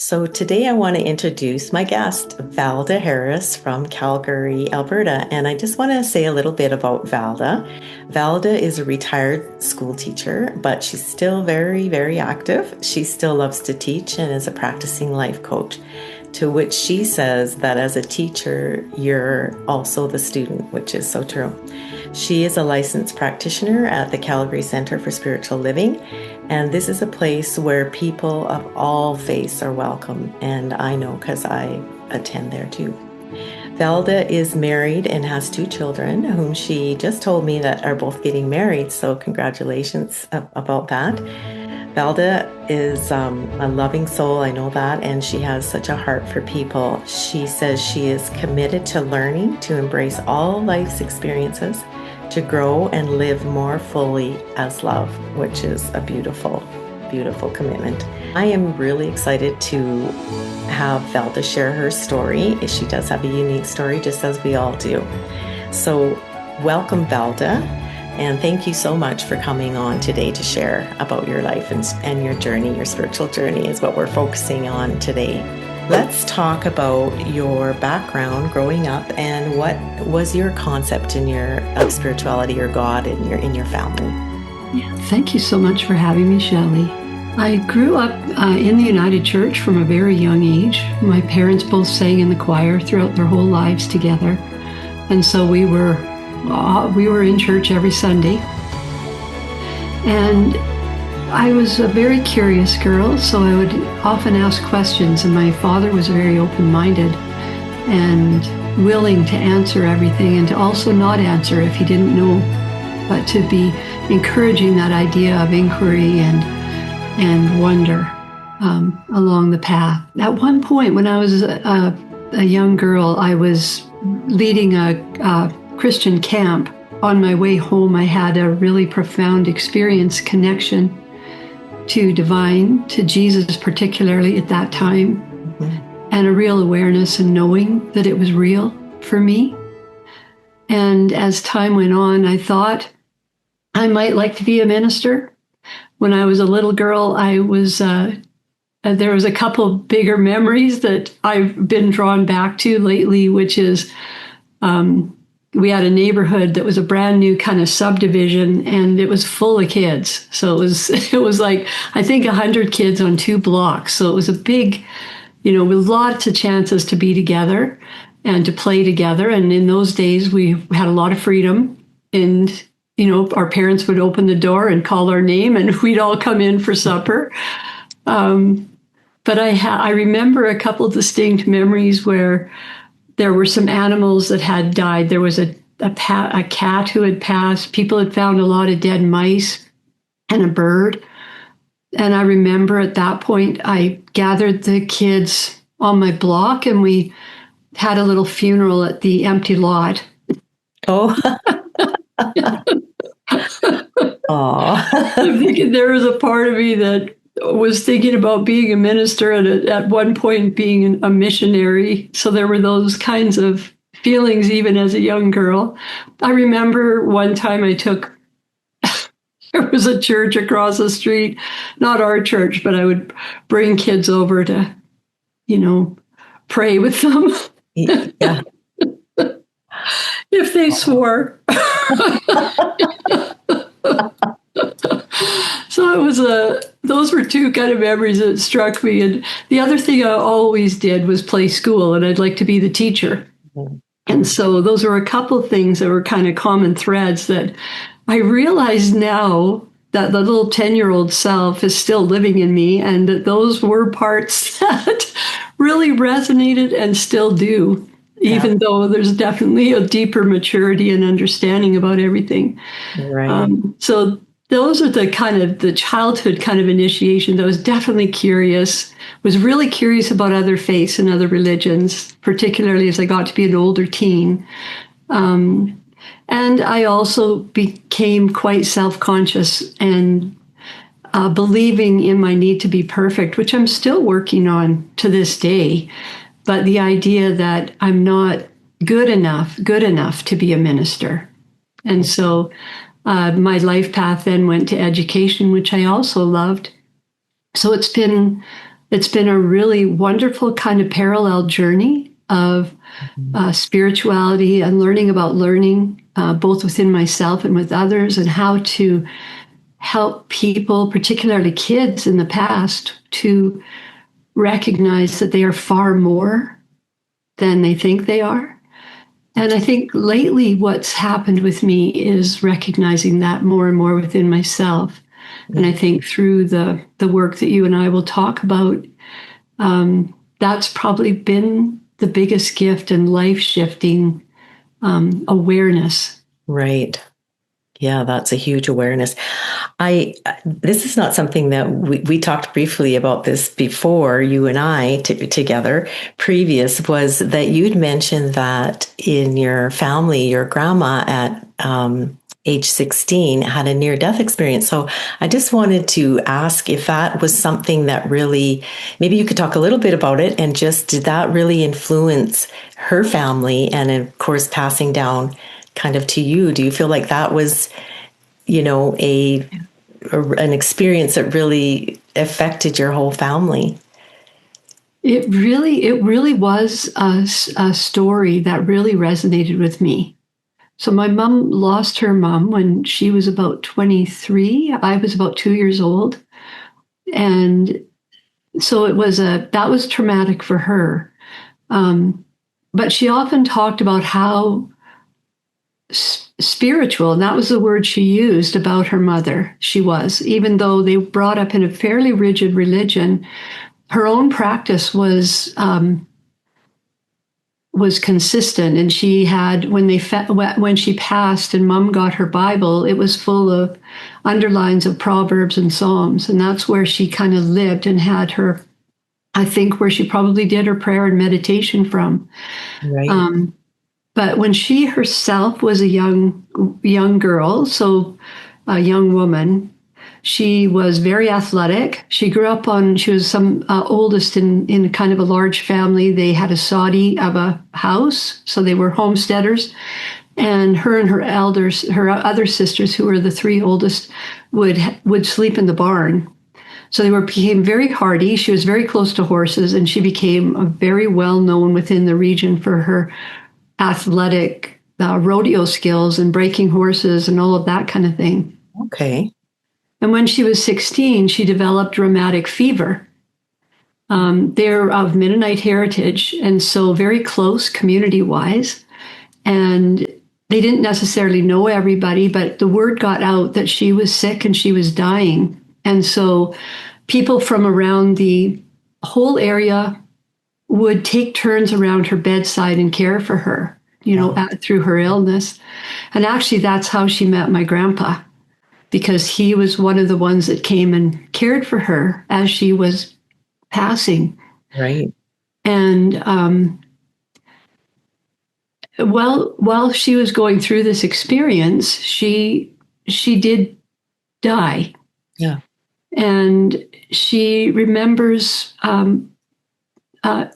So today I want to introduce my guest, Valda Harris from Calgary, Alberta. And I just want to say a little bit about Valda. Valda is a retired school teacher, but she's still very, very active. She still loves to teach and is a practicing life coach, to which she says that as a teacher, you're also the student, which is so true. She is a licensed practitioner at the Calgary Centre for Spiritual Living, and this is a place where people of all faiths are welcome, and I know because I attend there too. Valda is married and has two children, whom she just told me that are both getting married, so congratulations about that. Valda is a loving soul, I know that, and she has such a heart for people. She says she is committed to learning to embrace all life's experiences, to grow and live more fully as love, which is a beautiful, beautiful commitment. I am really excited to have Valda share her story. She does have a unique story, just as we all do. So welcome, Valda. And thank you so much for coming on today to share about your life and your journey, your spiritual journey is what we're focusing on today. Let's talk about your background growing up and what was your concept of spirituality or God in your family. Yeah, thank you so much for having me, Shelley. I grew up in the United Church from a very young age. My parents both sang in the choir throughout their whole lives together. And so we were in church every Sunday. And I was a very curious girl, so I would often ask questions, and my father was very open-minded and willing to answer everything and to also not answer if he didn't know, but to be encouraging that idea of inquiry and wonder along the path. At one point, when I was a young girl, I was leading a Christian camp. On my way home, I had a really profound experience, connection to divine, to Jesus particularly at that time, and a real awareness and knowing that it was real for me. And as time went on, I thought I might like to be a minister. When I was a little girl, there was a couple bigger memories that I've been drawn back to lately, which is we had a neighborhood that was a brand new kind of subdivision, and it was full of kids. So it was like, I think 100 kids on 2 blocks. So it was a big, with lots of chances to be together and to play together. And in those days, we had a lot of freedom, and, our parents would open the door and call our name, and we'd all come in for supper. But I remember a couple of distinct memories where there were some animals that had died. There was a cat who had passed. People had found a lot of dead mice and a bird. And I remember at that point, I gathered the kids on my block and we had a little funeral at the empty lot. Oh. I'm thinking there was a part of me that was thinking about being a minister and at one point being a missionary. So there were those kinds of feelings even as a young girl. I remember one time there was a church across the street, not our church, but I would bring kids over to, pray with them. Yeah. If they swore. So it was those were two kind of memories that struck me. And the other thing I always did was play school, and I'd like to be the teacher. Mm-hmm. And so those were a couple of things that were kind of common threads that I realize now that the little 10-year-old self is still living in me, and that those were parts that really resonated and still do, even though there's definitely a deeper maturity and understanding about everything. Right. So those are the childhood kind of initiations. I was definitely curious, was really curious about other faiths and other religions, particularly as I got to be an older teen. And I also became quite self-conscious and believing in my need to be perfect, which I'm still working on to this day. But the idea that I'm not good enough to be a minister. And so my life path then went to education, which I also loved. So it's been it's been a really wonderful kind of parallel journey of spirituality and learning about learning, both within myself and with others, and how to help people, particularly kids in the past, to recognize that they are far more than they think they are. And I think lately what's happened with me is recognizing that more and more within myself. And I think through the work that you and I will talk about, that's probably been the biggest gift and life-shifting awareness. Right. Yeah, that's a huge awareness. This is not something that we talked briefly about this before, you and I together. Previous was that you'd mentioned that in your family, your grandma at age 16 had a near-death experience. So I just wanted to ask if that was something that really, maybe you could talk a little bit about it, and just did that really influence her family, and of course passing down kind of to you? Do you feel like that was, an experience that really affected your whole family? It really was a story that really resonated with me. So my mom lost her mom when she was about 23. I was about 2 years old. And so that was traumatic for her. But she often talked about how spiritual, and that was the word she used about her mother, she was. Even though they brought up in a fairly rigid religion, her own practice was consistent. And she had, when she passed and Mom got her Bible, it was full of underlines of Proverbs and Psalms. And that's where she kind of lived and had her, I think, where she probably did her prayer and meditation from. Right. But when she herself was a young girl, so a young woman, she was very athletic. She grew up she was some oldest in kind of a large family. They had a soddy of a house, so they were homesteaders. And her her other sisters, who were the three oldest, would sleep in the barn. So became very hardy. She was very close to horses, and she became very well known within the region for her athletic rodeo skills and breaking horses and all of that kind of thing. Okay. And when she was 16, she developed rheumatic fever. They're of Mennonite heritage, and so very close community-wise. And they didn't necessarily know everybody, but the word got out that she was sick and she was dying. And so people from around the whole area would take turns around her bedside and care for her, through her illness. And actually, that's how she met my grandpa, because he was one of the ones that came and cared for her as she was passing. Right. And while she was going through this experience, she did die. Yeah. And she remembers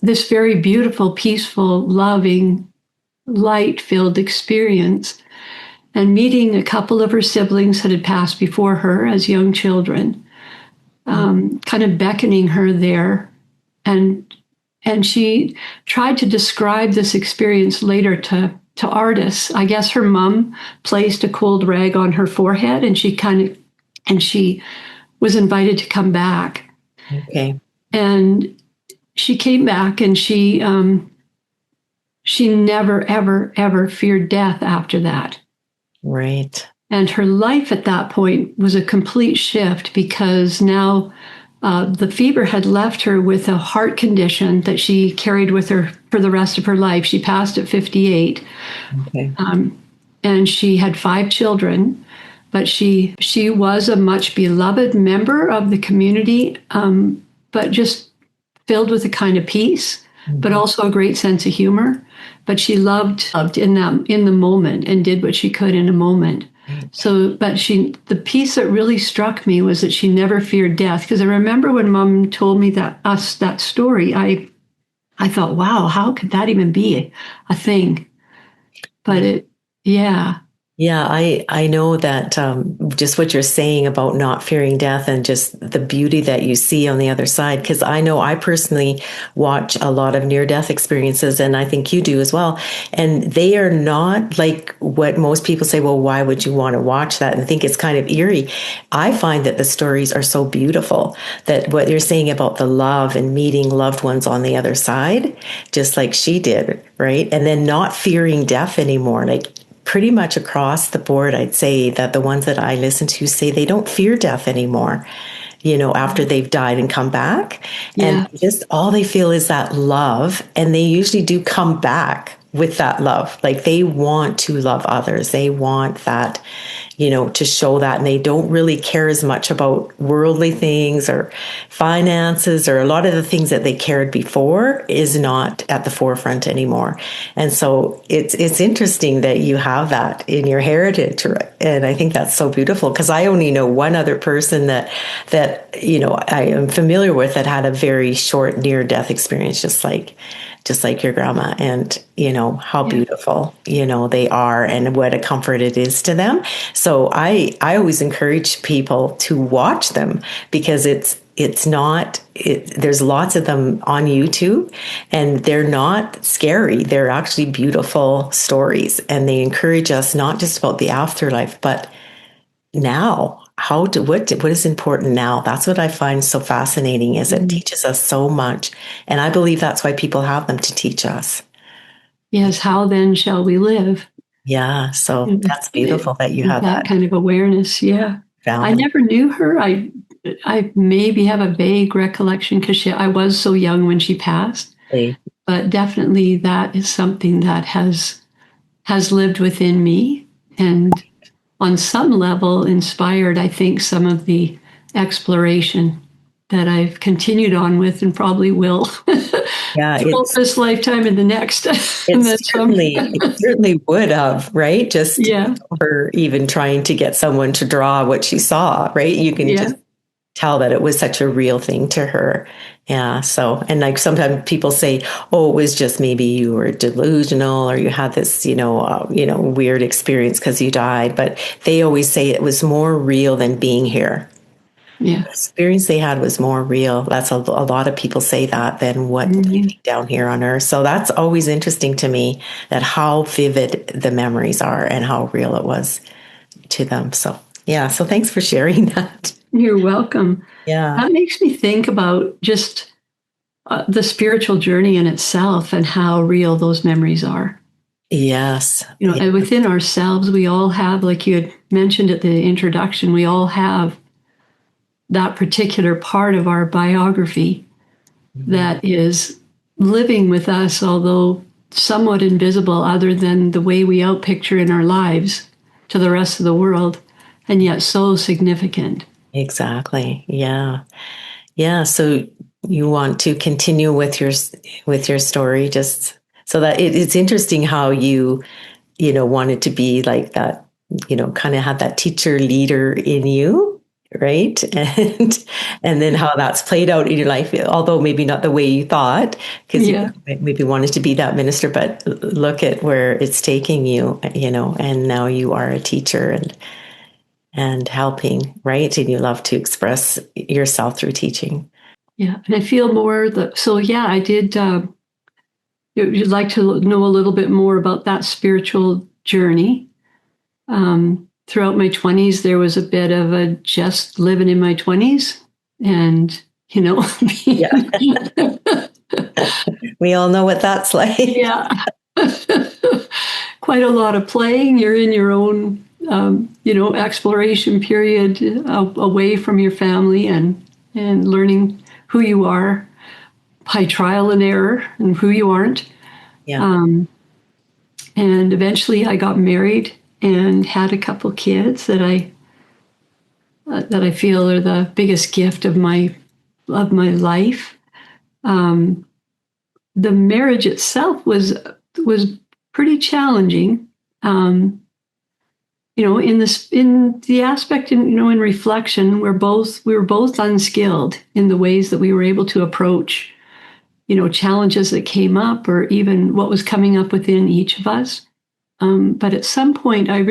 this very beautiful, peaceful, loving, light-filled experience, and meeting a couple of her siblings that had passed before her as young children, kind of beckoning her there. And she tried to describe this experience later to artists. I guess her mom placed a cold rag on her forehead, and she was invited to come back. Okay. And she came back, and she never, ever, ever feared death after that. Right. And her life at that point was a complete shift, because now the fever had left her with a heart condition that she carried with her for the rest of her life. She passed at 58. Okay. And she had 5 children, but she was a much beloved member of the community, but just filled with a kind of peace, but also a great sense of humor. But she loved in the moment, and did what she could in a moment. So, but the piece that really struck me was that she never feared death. Because I remember when Mom told me that story, I thought, wow, how could that even be a thing? But yeah. Yeah, I know that just what you're saying about not fearing death and just the beauty that you see on the other side. Because I know I personally watch a lot of near death experiences, and I think you do as well. And they are not like what most people say, well, why would you want to watch that and think it's kind of eerie? I find that the stories are so beautiful that what you're saying about the love and meeting loved ones on the other side, just like she did, right? And then not fearing death anymore. Like, pretty much across the board, I'd say that the ones that I listen to say they don't fear death anymore, after they've died and come back. And Yeah. just all they feel is that love. And they usually do come back with that love. Like they want to love others. They want that, to show that. And they don't really care as much about worldly things or finances, or a lot of the things that they cared before is not at the forefront anymore. And so it's interesting that you have that in your heritage. And I think that's so beautiful, because I only know one other person that I am familiar with that had a very short near death experience, just like your grandma. And how beautiful they are, and what a comfort it is to them. So I always encourage people to watch them, because there's lots of them on YouTube, and they're not scary. They're actually beautiful stories, and they encourage us not just about the afterlife, but now. What is important now? That's what I find so fascinating, is it teaches us so much. And I believe that's why people have them, to teach us. Yes, how then shall we live? Yeah. So that's beautiful that you have That that kind of awareness. Yeah. I balance. never knew her. I maybe have a vague recollection because I was so young when she passed, but definitely that is something that has lived within me, and on some level inspired, I think, some of the exploration that I've continued on with, and probably will Yeah, throughout this lifetime and the next. And it certainly would have, right? Just Yeah. her even trying to get someone to draw what she saw, right? You can Yeah. just tell that it was such a real thing to her. Yeah. So, and like sometimes people say, oh, it was just maybe you were delusional, or you had this, weird experience because you died. But they always say it was more real than being here. Yeah. The experience they had was more real. That's a lot of people say that than what living down here on earth. So that's always interesting to me, that how vivid the memories are and how real it was to them. So yeah. So thanks for sharing that. You're welcome. Yeah. That makes me think about just the spiritual journey in itself, and how real those memories are. Yes. And within ourselves, we all have, like you had mentioned at the introduction, we all have that particular part of our biography that is living with us, although somewhat invisible, other than the way we outpicture in our lives to the rest of the world, and yet so significant. Exactly. Yeah. Yeah. So you want to continue with your story, just so that it's interesting how you wanted to be like that, kind of had that teacher leader in you, right? And then how that's played out in your life, although maybe not the way you thought, because you maybe wanted to be that minister, but look at where it's taking you, and now you are a teacher and helping, right? And you love to express yourself through teaching. Yeah. And I feel more so yeah, I did, you'd like to know a little bit more about that spiritual journey. Throughout my 20s, there was a bit of a just living in my 20s, and Yeah. We all know what that's like. Yeah. Quite a lot of playing. You're in your own, exploration period, away from your family, and learning who you are by trial and error, and who you aren't. Yeah. And eventually I got married and had a couple kids that I feel are the biggest gift of my life. The marriage itself was pretty challenging. In the aspect, in reflection, we were both unskilled in the ways that we were able to approach, challenges that came up, or even what was coming up within each of us. But at some point, I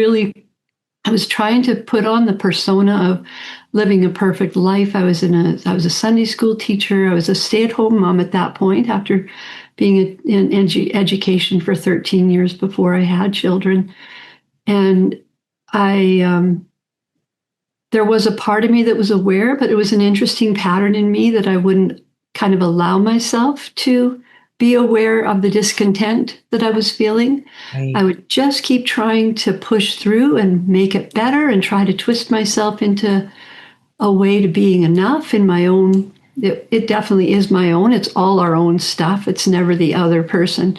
was trying to put on the persona of living a perfect life. I was a Sunday school teacher. I was a stay-at-home mom at that point after being in education for 13 years before I had children. And there was a part of me that was aware, but it was an interesting pattern in me that I wouldn't kind of allow myself to be aware of the discontent that I was feeling. Right. I would just keep trying to push through and make it better and try to twist myself into a way to being enough in my own. It definitely is my own. It's all our own stuff. It's never the other person.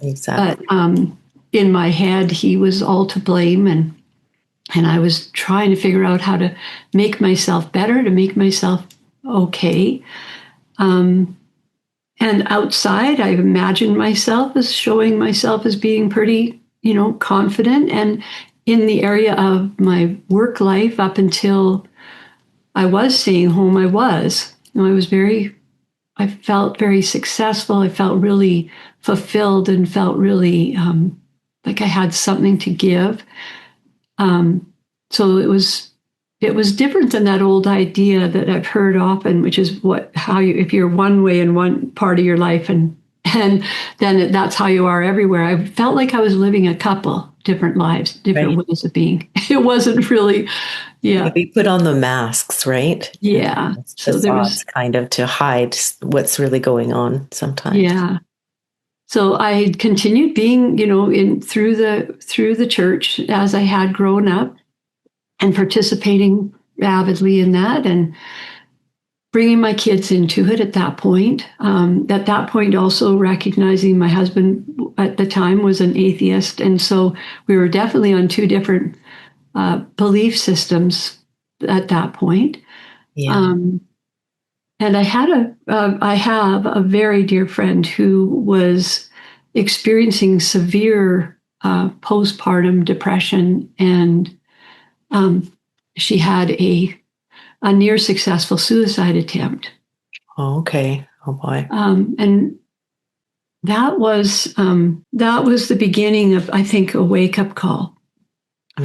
Exactly. But in my head, he was all to blame, and I was trying to figure out how to make myself better, to make myself okay. And outside, I imagined myself as showing myself as being pretty, confident. And in the area of my work life, up until I was staying home, I felt very successful. I felt really fulfilled and felt really like I had something to give. So it was different than that old idea that I've heard often, which is if you're one way in one part of your life and then that's how you are everywhere. I felt like I was living a couple different lives, different Right. ways of being. It wasn't really, yeah. We put on the masks, right? Yeah. And So there facades was, kind of to hide what's really going on sometimes. yeah. So I had continued being, through the church as I had grown up and participating avidly in that and bringing my kids into it at that point. At that point, also recognizing my husband at the time was an atheist. And so we were definitely on two different belief systems at that point. Yeah. And I have a very dear friend who was experiencing severe postpartum depression, and she had a near successful suicide attempt. Oh, okay. Oh boy. And that was the beginning of, I think, a wake up call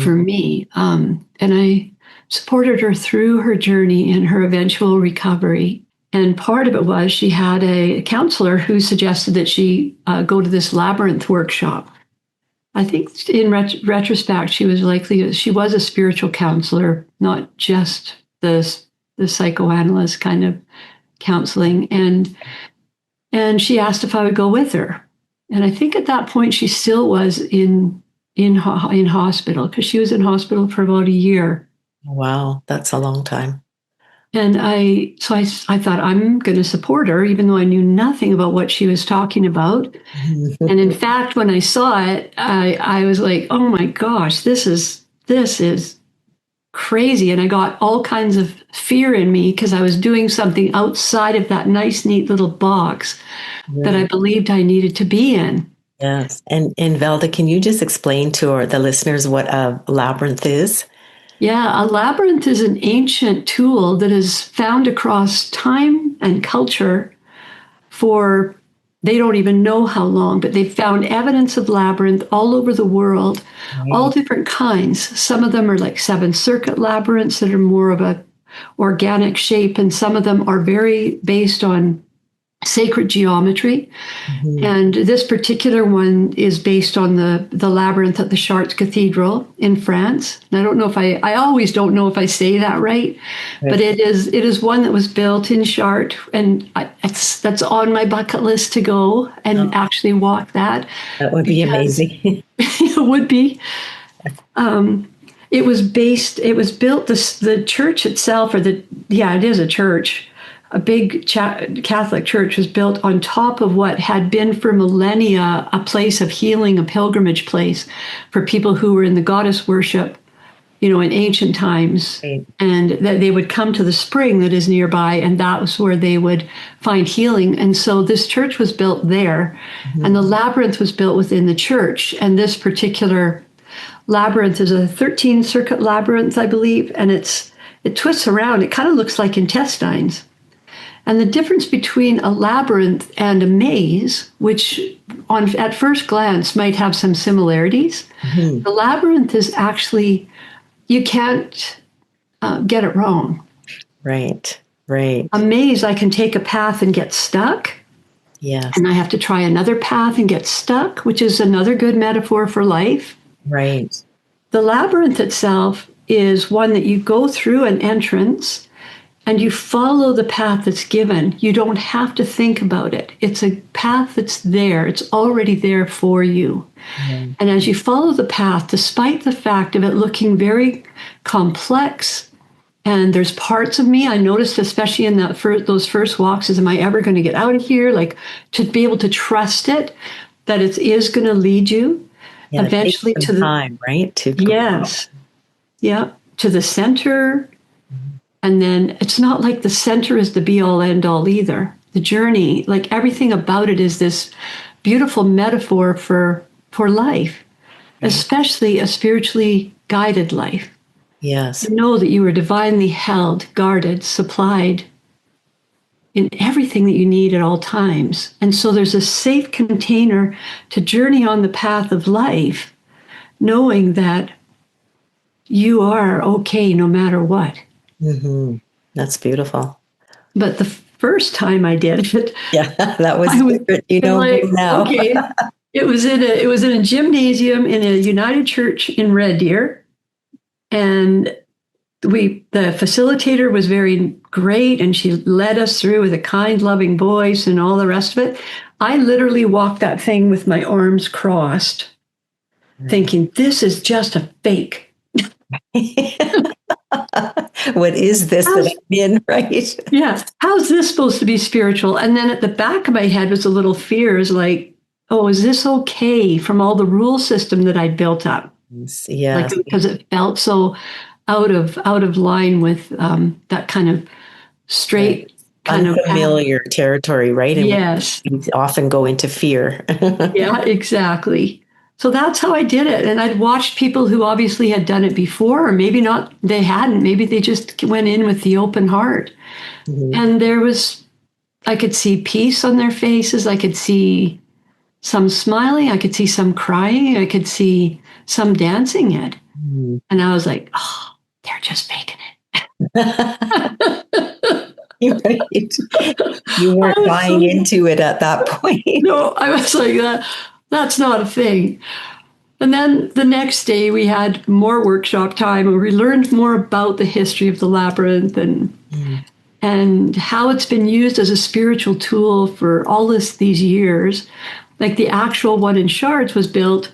for me. And I supported her through her journey and her eventual recovery. And part of it was she had a counselor who suggested that she go to this labyrinth workshop. I think in retrospect, she was a spiritual counselor, not just the psychoanalyst kind of counseling. And she asked if I would go with her. And I think at that point she still was in hospital, because she was in hospital for about a year. Wow, that's a long time. And I thought, I'm going to support her, even though I knew nothing about what she was talking about. And in fact, when I saw it, I was like, oh my gosh, this is crazy. And I got all kinds of fear in me because I was doing something outside of that nice, neat little box that I believed I needed to be in. Yes. And Valda, can you just explain to the listeners what a labyrinth is? Yeah, a labyrinth is an ancient tool that is found across time and culture for, they don't even know how long, but they've found evidence of labyrinth all over the world, all different kinds. Some of them are like 7-circuit labyrinths that are more of a organic shape, and some of them are very based on sacred geometry. And this particular one is based on the labyrinth at the Chartres Cathedral in France. And I don't know if I always don't know if I say that right, but it is one that was built in Chartres, and that's on my bucket list to go and actually walk that. That would be amazing. It would be. It was built, the church itself, it is a church. A big Catholic church was built on top of what had been for millennia a place of healing, a pilgrimage place for people who were in the goddess worship, in ancient times. Right. And that they would come to the spring that is nearby, and that was where they would find healing. And so this church was built there, and the labyrinth was built within the church. And this particular labyrinth is a 13-circuit labyrinth, I believe, and it twists around. It kind of looks like intestines. And the difference between a labyrinth and a maze, which at first glance might have some similarities, the labyrinth is actually, you can't get it wrong. Right. Right. A maze, I can take a path and get stuck. Yes. And I have to try another path and get stuck, which is another good metaphor for life. Right. The labyrinth itself is one that you go through an entrance and you follow the path that's given. You don't have to think about it. It's a path that's there. It's already there for you. And as you follow the path, despite the fact of it looking very complex, and there's parts of me I noticed, especially in those first walks, is am I ever going to get out of here? Like, to be able to trust it, that it is going to lead you eventually to the time, right? Yes. Yeah. To the center. And then it's not like the center is the be all end all either. The journey, like everything about it, is this beautiful metaphor for life, especially a spiritually guided life. Yes. You know that you are divinely held, guarded, supplied in everything that you need at all times. And so there's a safe container to journey on the path of life, knowing that you are okay no matter what. That's beautiful. But the first time I did it, Yeah, that was different. You know, like, now. Okay, it was in a gymnasium in a United Church in Red Deer. And the facilitator was very great, and she led us through with a kind, loving voice and all the rest of it. I literally walked that thing with my arms crossed, thinking, this is just a fake. What is this that I'm in, right? Yeah. How's this supposed to be spiritual? And then at the back of my head was a little fear, is like, oh, is this okay, from all the rule system that I'd built up? Yes. Like, because it felt so out of line with that kind of straight, kind unfamiliar territory, right? And yes, we often go into fear. Yeah, exactly. So that's how I did it. And I'd watched people who obviously had done it before, or maybe not, they hadn't. Maybe they just went in with the open heart. And I could see peace on their faces. I could see some smiling. I could see some crying. I could see some dancing it. And I was like, oh, they're just faking it. You're right. You weren't buying into it at that point. No, I was like, that's not a thing. And then the next day we had more workshop time, and we learned more about the history of the labyrinth and how it's been used as a spiritual tool for all these years. Like, the actual one in Shards was built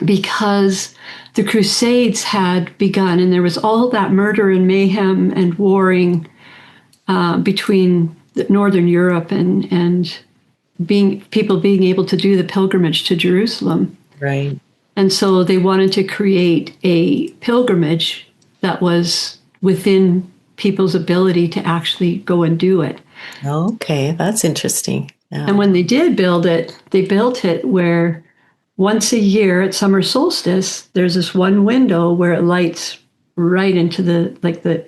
because the Crusades had begun, and there was all that murder and mayhem and warring between Northern Europe and people being able to do the pilgrimage to Jerusalem. Right. And so they wanted to create a pilgrimage that was within people's ability to actually go and do it. Okay, that's interesting. Yeah. And when they did build it, they built it where once a year at summer solstice, there's this one window where it lights right into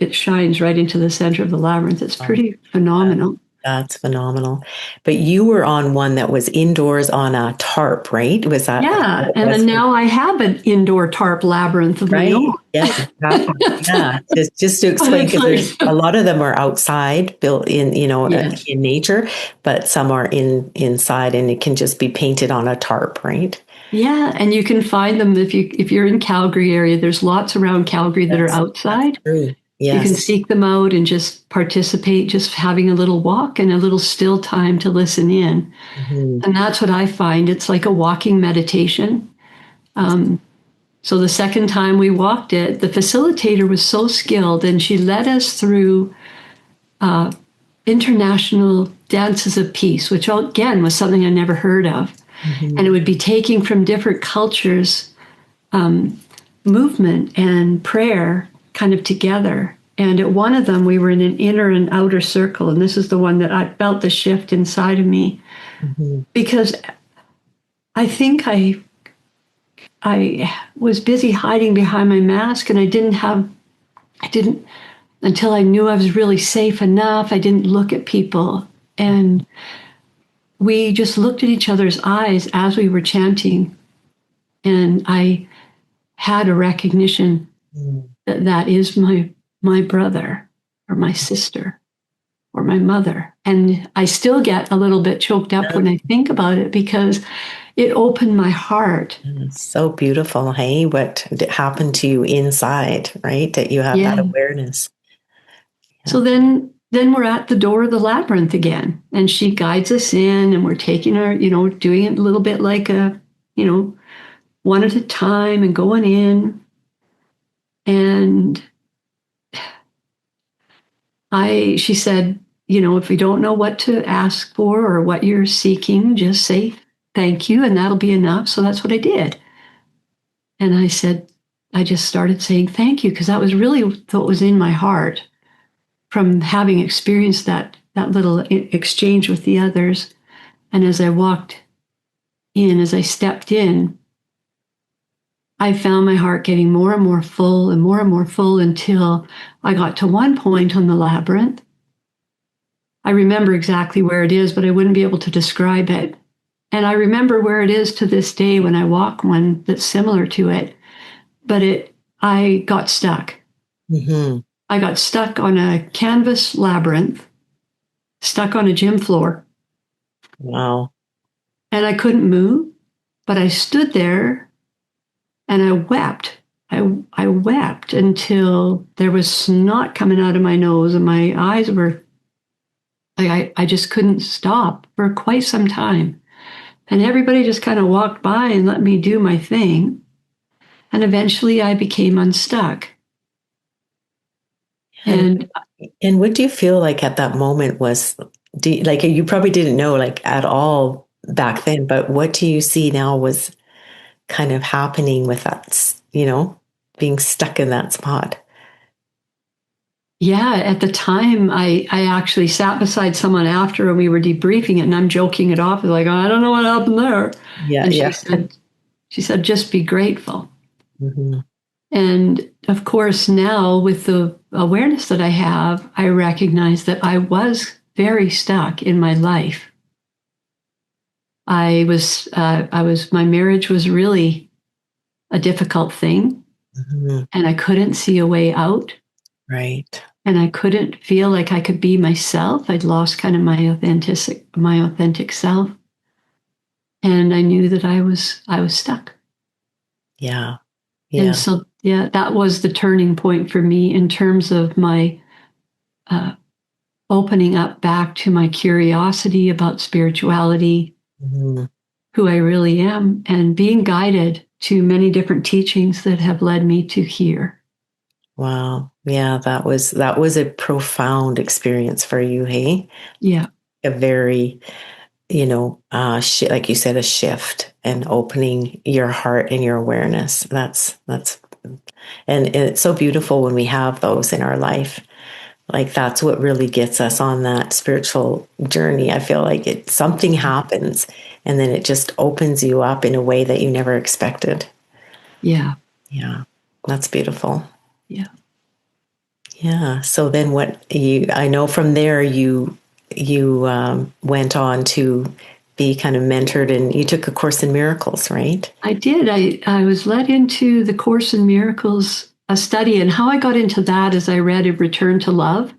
it shines right into the center of the labyrinth. It's pretty phenomenal. That's phenomenal. But you were on one that was indoors on a tarp, right? Was that? Yeah. And then now I have an indoor tarp labyrinth of my own. Yes, exactly. Yeah. Just to explain, because there's a lot of them are outside, built in, in nature, but some are inside, and it can just be painted on a tarp, right? Yeah, and you can find them if you're in Calgary area. There's lots around Calgary that are outside. True. Yes. You can seek them out and just participate, just having a little walk and a little still time to listen in. And that's what I find. It's like a walking meditation. So the second time we walked it, the facilitator was so skilled, and she led us through international dances of peace, which again was something I never heard of. And it would be taking from different cultures, movement and prayer kind of together. And at one of them, we were in an inner and outer circle. And this is the one that I felt the shift inside of me. Because I think I was busy hiding behind my mask, and I didn't until I knew I was really safe enough. I didn't look at people. And we just looked at each other's eyes as we were chanting. And I had a recognition that that is my brother or my sister or my mother. And I still get a little bit choked up when I think about it because it opened my heart. So beautiful. Hey, what happened to you inside, right? That you have that awareness. So then we're at the door of the labyrinth again, and she guides us in, and we're taking our, doing it a little bit like one at a time and going in. And she said, if you don't know what to ask for or what you're seeking, just say thank you, and that'll be enough. So that's what I did. And I just started saying thank you because that was really what was in my heart from having experienced that little exchange with the others. And as I stepped in, I found my heart getting more and more full and more full until I got to one point on the labyrinth. I remember exactly where it is, but I wouldn't be able to describe it. And I remember where it is to this day when I walk one that's similar to it. But I got stuck. Mm-hmm. I got stuck on a canvas labyrinth, stuck on a gym floor. Wow. And I couldn't move, but I stood there and I wept. I wept until there was snot coming out of my nose and my eyes were, I just couldn't stop for quite some time. And everybody just kind of walked by and let me do my thing. And eventually I became unstuck. And what do you feel like at that moment was, you probably didn't know like at all back then, but what do you see now was kind of happening with that, being stuck in that spot? Yeah, at the time, I actually sat beside someone after and we were debriefing it, and I'm joking it off, like, oh, I don't know what happened there. Yeah, And yeah. she said, just be grateful. Mm-hmm. And of course, now with the awareness that I have, I recognize that I was very stuck in my life. My marriage was really a difficult thing, Mm-hmm. and I couldn't see a way out. Right. And I couldn't feel like I could be myself. I'd lost kind of my authentic self. And I knew that I was stuck. Yeah. And Yeah. so, yeah, that was the turning point for me in terms of my opening up back to my curiosity about spirituality, Mm-hmm. who I really am, and being guided to many different teachings that have led me to here. Wow. Yeah, that was a profound experience for you, hey? Yeah. A very, like you said, a shift and opening your heart and your awareness. And it's so beautiful when we have those in our life. Like that's what really gets us on that spiritual journey. I feel like something happens and then it just opens you up in a way that you never expected. Yeah. Yeah. That's beautiful. Yeah. Yeah. So then I know from there you went on to be kind of mentored and you took a course in miracles, right? I did. I was led into the Course in Miracles, a study, and how I got into that is I read A Return to Love.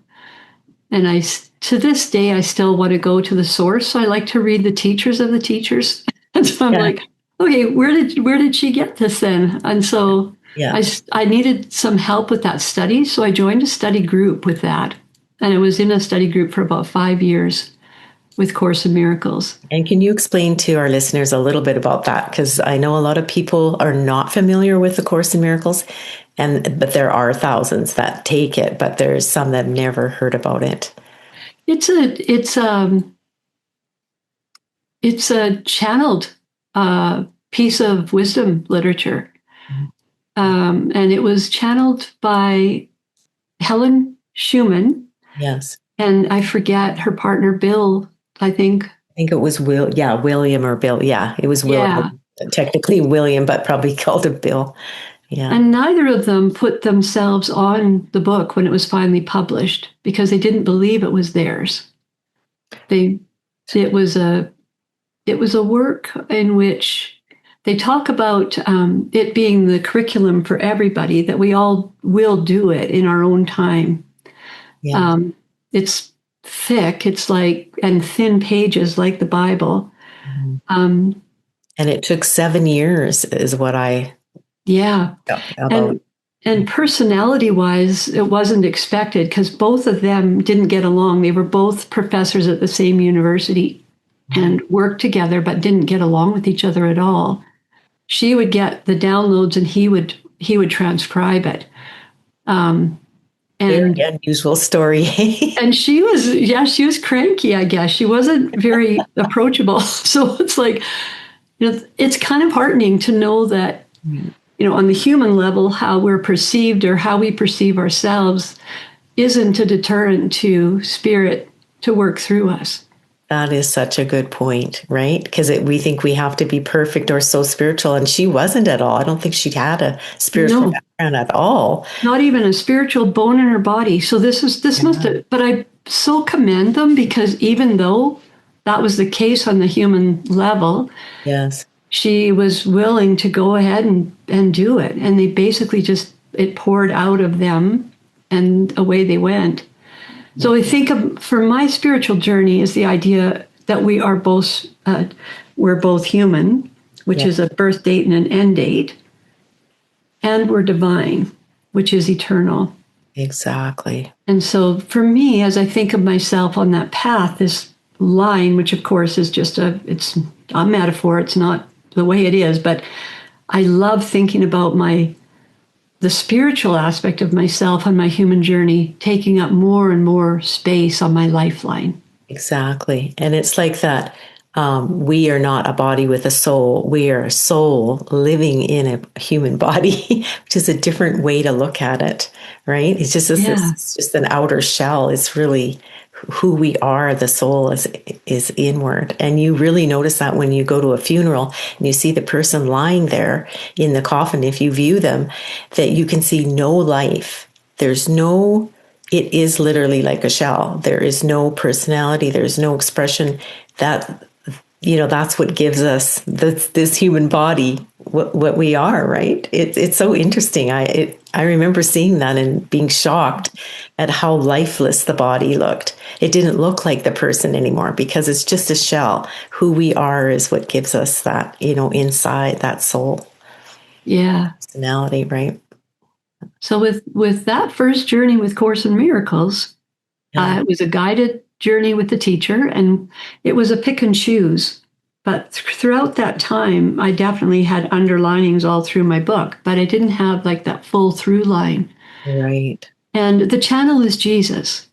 And to this day, I still want to go to the source. So I like to read the teachers of the teachers. And so I'm like, okay, where did she get this then? And so Yeah. I needed some help with that study. So I joined a study group with that. And I was in a study group for about 5 years with Course in Miracles. And can you explain to our listeners a little bit about that? Because I know a lot of people are not familiar with the Course in Miracles, but there are thousands that take it, but there's some that have never heard about it. It's a channeled piece of wisdom literature. And it was channeled by Helen Schumann. Yes. And I forget her partner, Bill, I think. I think it was William or Bill. Yeah, it was William. Yeah. Technically William, but probably called him Bill. Yeah. And neither of them put themselves on the book when it was finally published because they didn't believe it was theirs. They, it was a work in which they talk about it being the curriculum for everybody, that we all will do it in our own time. Yeah. It's thick, it's like, and thin pages like the Bible. Mhm. Um, And it took 7 years, is what I yeah. about. And personality wise, it wasn't expected because both of them didn't get along. They were both professors at the same university and worked together, but didn't get along with each other at all. She would get the downloads and he would transcribe it. Very And unusual story. she was cranky, I guess. She wasn't very approachable. So it's like, it's kind of heartening to know that, on the human level, how we're perceived or how we perceive ourselves isn't a deterrent to spirit to work through us. That is such a good point, right? Because we think we have to be perfect or so spiritual, and she wasn't at all. I don't think she had a spiritual No, background at all. not even a spiritual bone in her body. So this must have, but I so commend them because even though that was the case on the human level, Yes. she was willing to go ahead and do it. And they basically it poured out of them and away they went. So I think for my spiritual journey is the idea that we're both human, which is a birth date and an end date, and we're divine, which is eternal. Exactly. And so for me, as I think of myself on that path, this line, which of course is just it's a metaphor, it's not the way it is, but I love thinking about the spiritual aspect of myself on my human journey taking up more and more space on my lifeline. Exactly. And it's like that. We are not a body with a soul. We are a soul living in a human body, which is a different way to look at it, right? It's just an outer shell. It's really who we are. The soul is inward. And you really notice that when you go to a funeral and you see the person lying there in the coffin, if you view them, that you can see no life. It is literally like a shell. There is no personality. There's no expression. That's what gives us this human body, what we are, right? It's so interesting. I remember seeing that and being shocked at how lifeless the body looked. It didn't look like the person anymore because it's just a shell. Who we are is what gives us that, inside that soul. Yeah. Personality, right? So with that first journey with Course in Miracles, it was a guided journey with the teacher, and it was a pick and choose. But throughout that time, I definitely had underlinings all through my book, but I didn't have like that full through line. Right. And the channel is Jesus.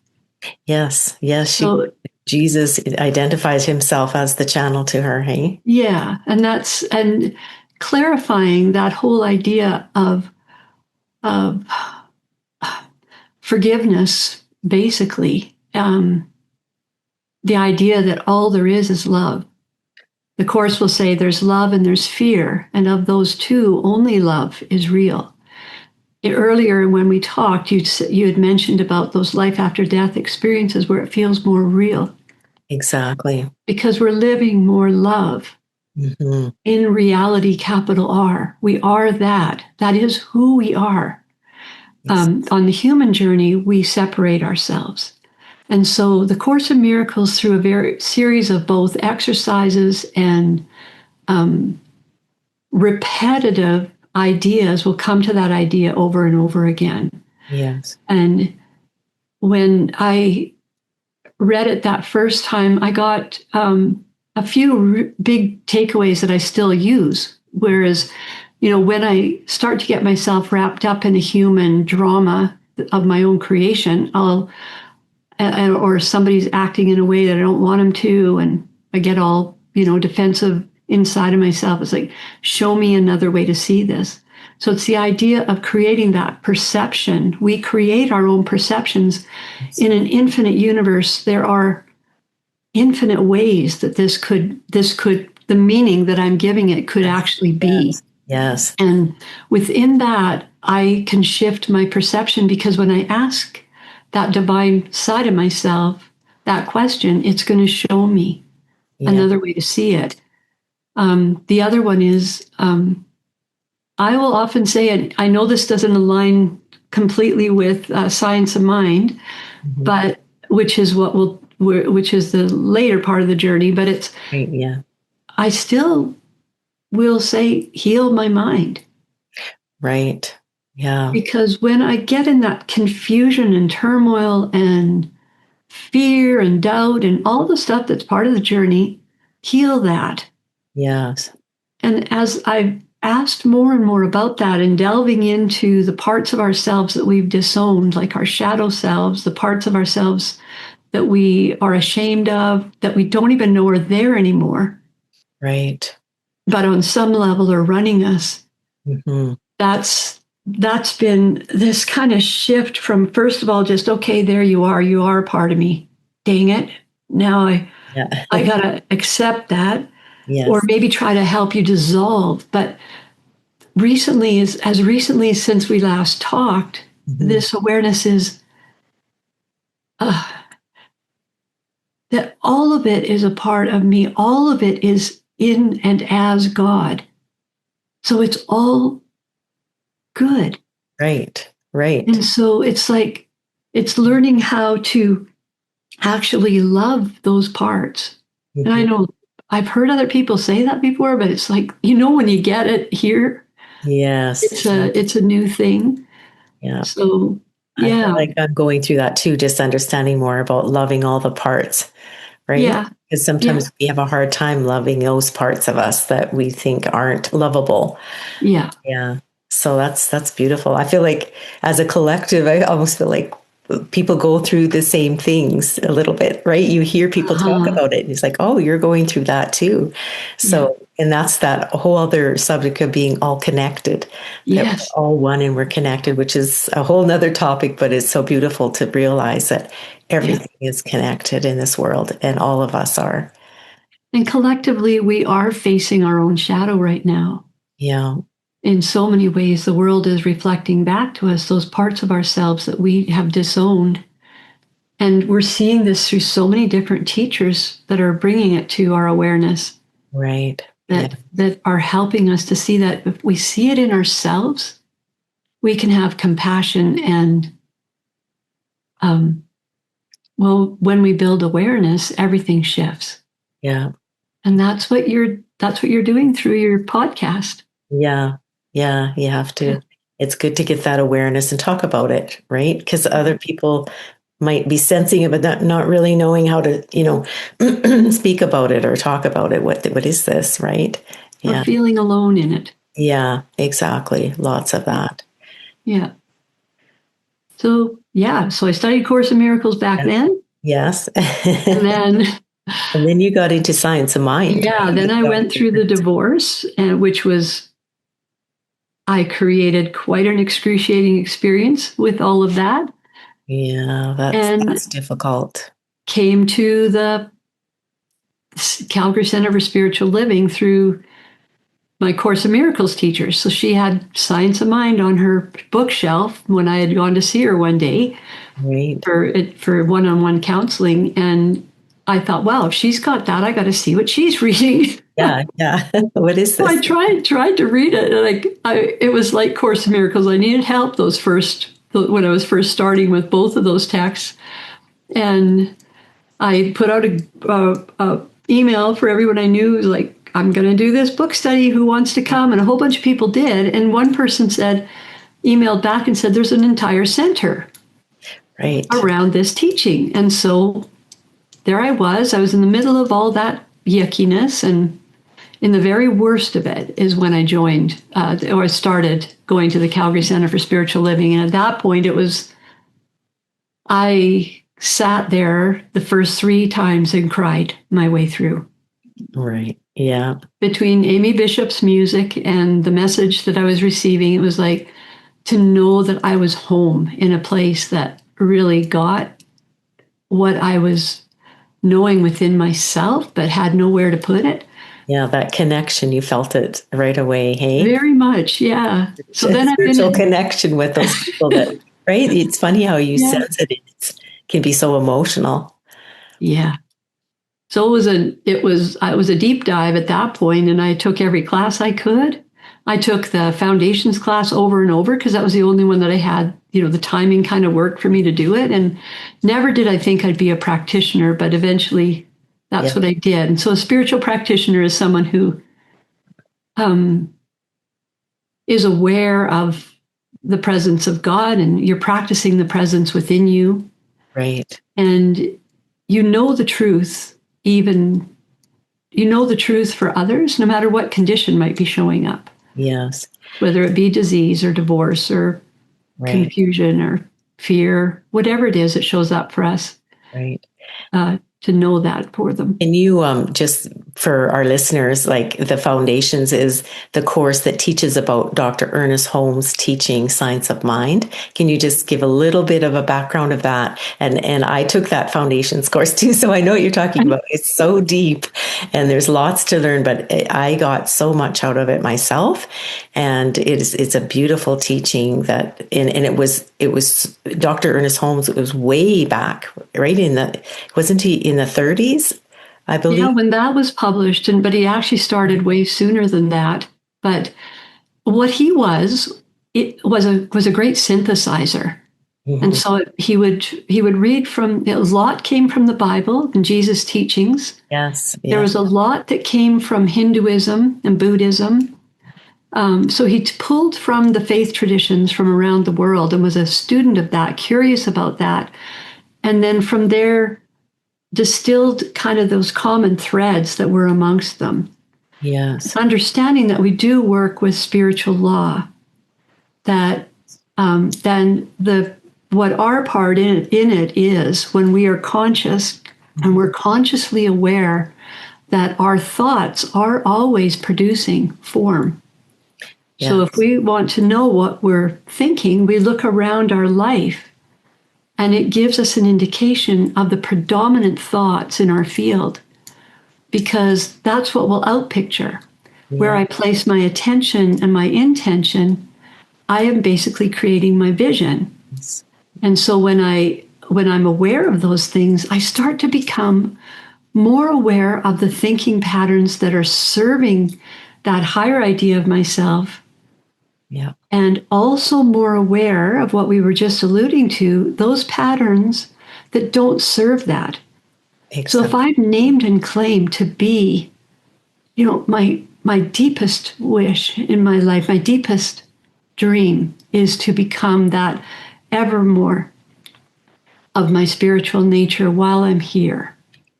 Yes. So Jesus identifies himself as the channel to her, hey? yeah, and clarifying that whole idea of forgiveness, basically. The idea that all there is love. The Course will say there's love and there's fear, and of those two, only love is real. Earlier, when we talked, you had mentioned about those life after death experiences where it feels more real. Exactly. Because we're living more love. Mm-hmm. In reality, capital R. We are that. That is who we are. On the human journey, we separate ourselves. And so the Course in Miracles, through a series of both exercises and repetitive ideas, will come to that idea over and over again. Yes. And when I read it that first time, I got a few big takeaways that I still use. Whereas, when I start to get myself wrapped up in a human drama of my own creation, or somebody's acting in a way that I don't want them to, and I get all, defensive inside of myself. It's like, show me another way to see this. So it's the idea of creating that perception. We create our own perceptions. In an infinite universe. There are infinite ways that this could, the meaning that I'm giving it could actually be. Yes. And within that, I can shift my perception, because when I ask that divine side of myself that question, it's going to show me Yeah. another way to see it. The other one is, I will often say, and I know this doesn't align completely with science of mind, Mhm. but which is which is the later part of the journey. But it's, Right. Yeah. I still will say, heal my mind. Right. Yeah. Because when I get in that confusion and turmoil and fear and doubt and all the stuff that's part of the journey, heal that. Yes. And as I've asked more and more about that and delving into the parts of ourselves that we've disowned, like our shadow selves, the parts of ourselves that we are ashamed of, that we don't even know are there anymore, Right. but on some level are running us, Hmm. that's been this kind of shift from, first of all, just, okay, there you are a part of me. Dang it. Now Yeah. I gotta accept that, or Yes. maybe try to help you dissolve. But recently, as recently since we last talked, Hmm. this awareness is uh, that all of it is a part of me. All of it is in and as God. So it's all good. Right. And Right. so it's like, it's learning how to actually love those parts. And I Hmm. know I've heard other people say that before, but it's like, when you get it here, Yes. it's a new thing. Yeah. So I feel yeah, like I'm going through that too, just understanding more about loving all the parts, right? yeah, Because yeah, sometimes we have a hard time loving those parts of us that we think aren't lovable. yeah. Yeah. So that's beautiful. I feel like as a collective, I almost feel like people go through the same things a little bit, right? You hear people talk Uh-huh. about it, and it's like, oh, you're going through that too. Yeah. So, and that's that whole other subject of being all connected, that we're Yes. all one and we're connected, which is a whole nother topic, but it's so beautiful to realize that Yeah. everything is connected in this world and all of us are. And collectively, we are facing our own shadow right now. Yeah. In so many ways, the world is reflecting back to us those parts of ourselves that we have disowned. And we're seeing this through so many different teachers that are bringing it to our awareness, Right. Yeah. that are helping us to see that if we see it in ourselves, we can have compassion. And well, when we build awareness, everything shifts. Yeah. And that's what you're doing through your podcast. Yeah. Yeah. You have Yeah. to. It's good to get that awareness and talk about it, right? Because other people might be sensing it, but not really knowing how to, speak about it or talk about it. What is this, right? Or Yeah. feeling alone in it. Yeah, exactly. Lots of that. Yeah. So yeah. So I studied Course in Miracles back Yeah. then. Yes. And then And then you got into science of mind, yeah, right? then You I got went through the divorce, and which was, I created quite an excruciating experience with all of that, yeah, that's and difficult. came to the Calgary Center for Spiritual Living through my Course in Miracles teacher. So she had Science of Mind on her bookshelf when I had gone to see her one day Right. for one-on-one counseling, and I thought, wow, if she's got that, I got to see what she's reading. Yeah, yeah. What is So I this? tried to read it, and it was like Course in Miracles. I needed help when I was first starting with both of those texts, and I put out a email for everyone I knew, like, I'm going to do this book study. Who wants to come? And a whole bunch of people did. And one person emailed back and said, there's an entire center Right. around this teaching. And so there I was. I was in the middle of all that yuckiness, and in the very worst of it is when I joined, or I started going to the Calgary Center for Spiritual Living. And at that point, I sat there the first 3 times and cried my way through. Right. Yeah. Between Amy Bishop's music and the message that I was receiving, it was like to know that I was home in a place that really got what I was knowing within myself, but had nowhere to put it. Yeah, that connection, you felt it right away, hey? Very much, yeah. So A then I've been spiritual in, connection with those people that, right? It's funny how you yeah, sense it. It can be so emotional. yeah. So it was a deep dive at that point, and I took every class I could. I took the foundations class over and over because that was the only one that I had, the timing kind of worked for me to do it. And never did I think I'd be a practitioner, but eventually Yeah, that's what I did. And so a spiritual practitioner is someone who um, is aware of the presence of God, and you're practicing the presence within you, right. and you know the truth, even you know the truth for others, no matter what condition might be showing up, Yes, whether it be disease or divorce or right, confusion or fear, whatever it is that shows up for us, right. to know that for them. And you, just for our listeners, like the Foundations is the course that teaches about Dr. Ernest Holmes' teaching Science of Mind. Can you just give a little bit of a background of that? And I took that Foundations course too, so I know what you're talking about. It's so deep, and there's lots to learn. But I got so much out of it myself, and it's a beautiful teaching that, and it was Dr. Ernest Holmes. It was way back, right in the wasn't he in the 30s? I Yeah, believe. when that was published, but he actually started way sooner than that. But what it was a great synthesizer. And Mhm. so he would read from a lot came from the Bible and Jesus' teachings. Yes, There yeah, was a lot that came from Hinduism and Buddhism. So he pulled from the faith traditions from around the world and was a student of that, curious about that, and then from there distilled kind of those common threads that were amongst them. yes, Understanding that we do work with spiritual law, that then what our part in it is when we are conscious and we're consciously aware that our thoughts are always producing form. So if yes, we want to know what we're thinking, we look around our life and it gives us an indication of the predominant thoughts in our field because that's what will outpicture. Where yeah, I place my attention and my intention, I am basically creating my vision. yes, And so when I'm aware of those things, I start to become more aware of the thinking patterns that are serving that higher idea of myself, yeah, and also more aware of what we were just alluding to, those patterns that don't serve that. So if exactly, I've named and claimed to be, my deepest wish in my life, my deepest dream is to become that evermore of my spiritual nature while I'm here.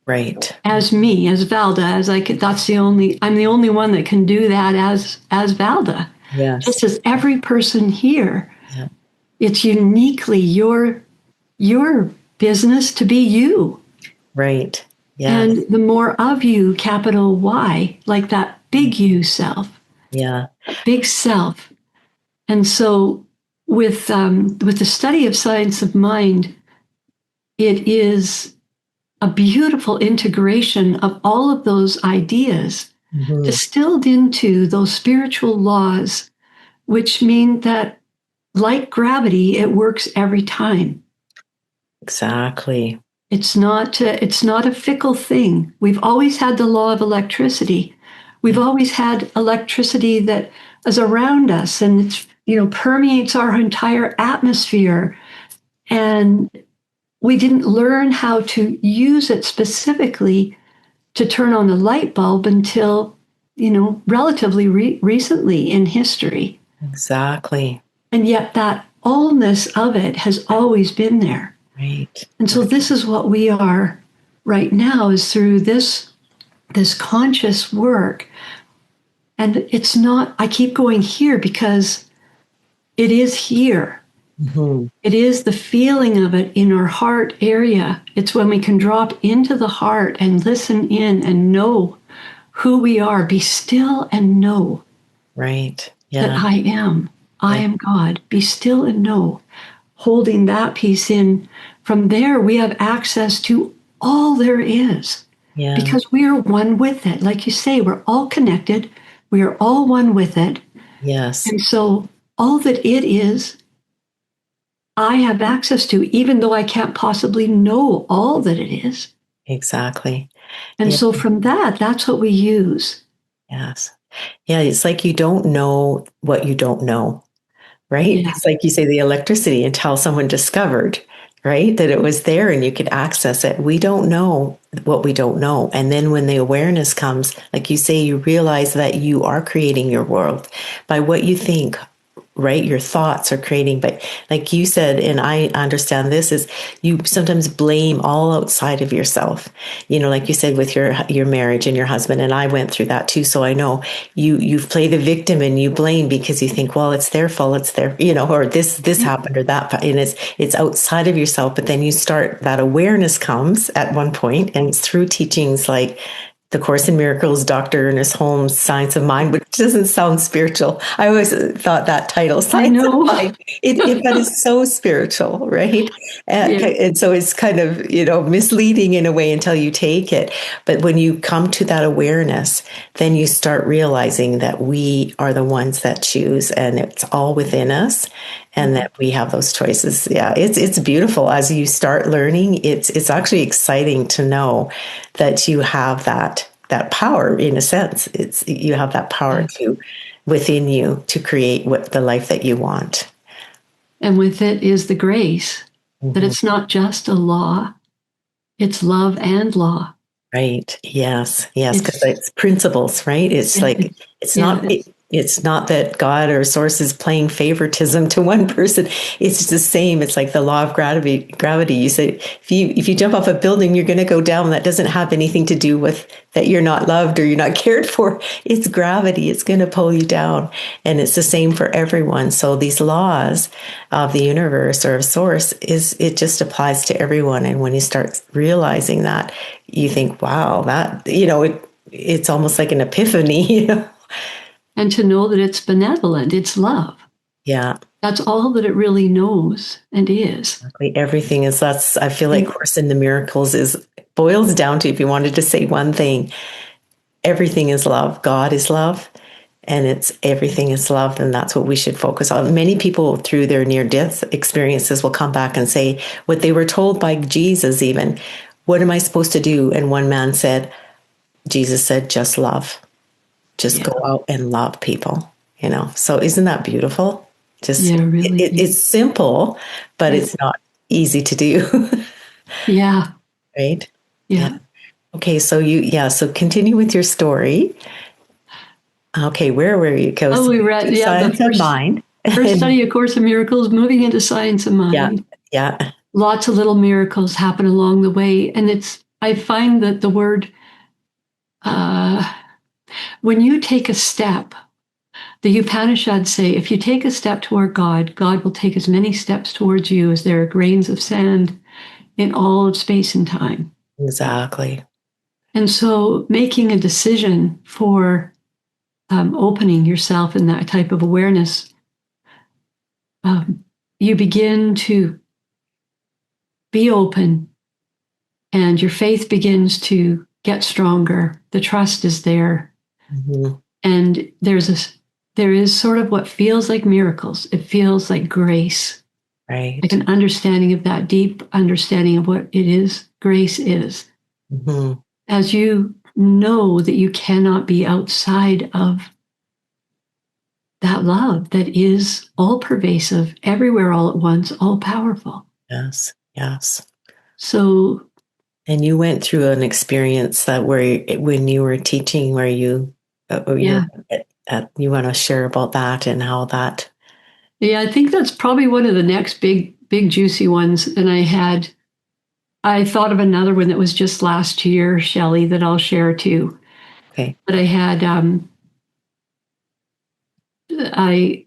right. As me, as Valda, as I could, I'm the only one that can do that as Valda. Just Yes, as every person here, yeah, it's uniquely your business to be you. right. And Yes, the more of you, capital Y, like that big you self, yeah, big self. And so with the study of science of mind, it is a beautiful integration of all of those ideas mhm, distilled into those spiritual laws, which mean that, like gravity, it works every time. exactly. It's not a fickle thing. We've always had the law of electricity. We've Yeah, always had electricity that is around us and it's permeates our entire atmosphere. And we didn't learn how to use it specifically to turn on the light bulb until relatively recently in history. exactly. And yet that allness of it has always been there. Right, And so right. this is what we are right now, is through this conscious work. And it's not, I keep going here because it is here. Mhm. It is the feeling of it in our heart area. It's when we can drop into the heart and listen in and know who we are. Be still and know Right. that Yeah, I am. I yeah, am God. Be still and know. Holding that piece in. From there, we have access to all there is. Yeah. because we are one with it. Like you say, we're all connected. We are all one with it. Yes. And so all that it is, I have access to, even though I can't possibly know all that it is. Exactly. And Yeah. so from that, that's what we use. Yes. Yeah. It's like you don't know what you don't know, right? Yeah. It's like you say the electricity until someone discovered, right, that it was there and you could access it. We don't know what we don't know. And then when the awareness comes, like you say, you realize that you are creating your world by what you think, right? Your thoughts are creating, but like you said, and I understand this, is you sometimes blame all outside of yourself. Like you said with your marriage and your husband, and I went through that too. So I know you play the victim and you blame because you think, well, it's their fault, it's their, or this happened or that, and it's outside of yourself. But then you start, that awareness comes at one point, and it's through teachings like the Course in Miracles, Dr. Ernest Holmes' Science of Mind, which doesn't sound spiritual. I always thought that title, I Science of know. Mind, but it's so spiritual, right? Yeah. And so it's kind of, misleading in a way until you take it. But when you come to that awareness, then you start realizing that we are the ones that choose, and it's all within us, and that we have those choices. Yeah, it's beautiful as you start learning. It's actually exciting to know that you have that power. In a sense, it's you have that power Yeah. to within you to create what the life that you want. And with it is the grace that Mm-hmm. it's not just a law, it's love and law. Right. Yes, because It's, it's principles, right? It's yeah, like it's yeah, not it's not that God or source is playing favoritism to one person. It's the same. It's like the law of gravity. You say if you jump off a building, you're going to go down. That doesn't have anything to do with that you're not loved or you're not cared for. It's gravity. It's going to pull you down, and it's the same for everyone. So these laws of the universe or of source it just applies to everyone. And when you start realizing that, you think, wow, that, it's almost like an epiphany. and to know that it's benevolent, it's love. Yeah, That's all that it really knows and is. exactly. Everything is, that's, I feel like And Course in the Miracles is boils down to, if you wanted to say one thing, everything is love. God is love. And it's everything is love. And that's what we should focus on. Many people through their near death experiences will come back and say what they were told by Jesus, even, what am I supposed to do? And one man said, Jesus said, just love. Just yeah, go out and love people. So isn't that beautiful? Just yeah, really it's beautiful. simple, but It, it's not easy to do. yeah, Right? Yeah. yeah. Okay, so continue with your story. Okay, where were you? Okay, Oh, so we read, yeah, the science of mind. first And study of Course in Miracles, moving into Science of yeah, Mind. yeah. Lots of little miracles happen along the way. And I find that the word, uh, when you take a step, the Upanishads say, if you take a step toward God, God will take as many steps towards you as there are grains of sand in all of space and time. Exactly. And so making a decision for opening yourself in that type of awareness, you begin to be open and your faith begins to get stronger. The trust is there. Hmm. And there is sort of what feels like miracles. It feels like grace, like Right. an understanding of that deep understanding of what it is, grace is. Hmm. As you know that you cannot be outside of that love that is all pervasive, everywhere, all at once, all powerful. Yes. Yes. So, And you went through an experience that where when you were teaching, where yeah. you want to share about that and how that. Yeah, I think that's probably one of the next big, juicy ones. And I thought of another one that was just last year, Shelley, that I'll share too. Okay. But I had, I,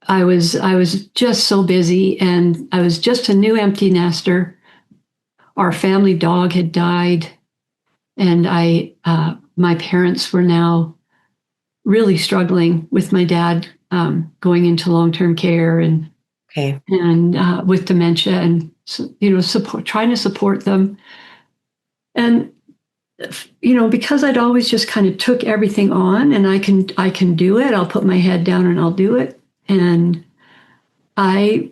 I was just so busy, and I was just a new empty nester. Our family dog had died, and my parents were now really struggling with my dad going into long-term care Okay. and with dementia, and trying to support them. And because I'd always just kind of took everything on, and I can do it. I'll put my head down and I'll do it. And I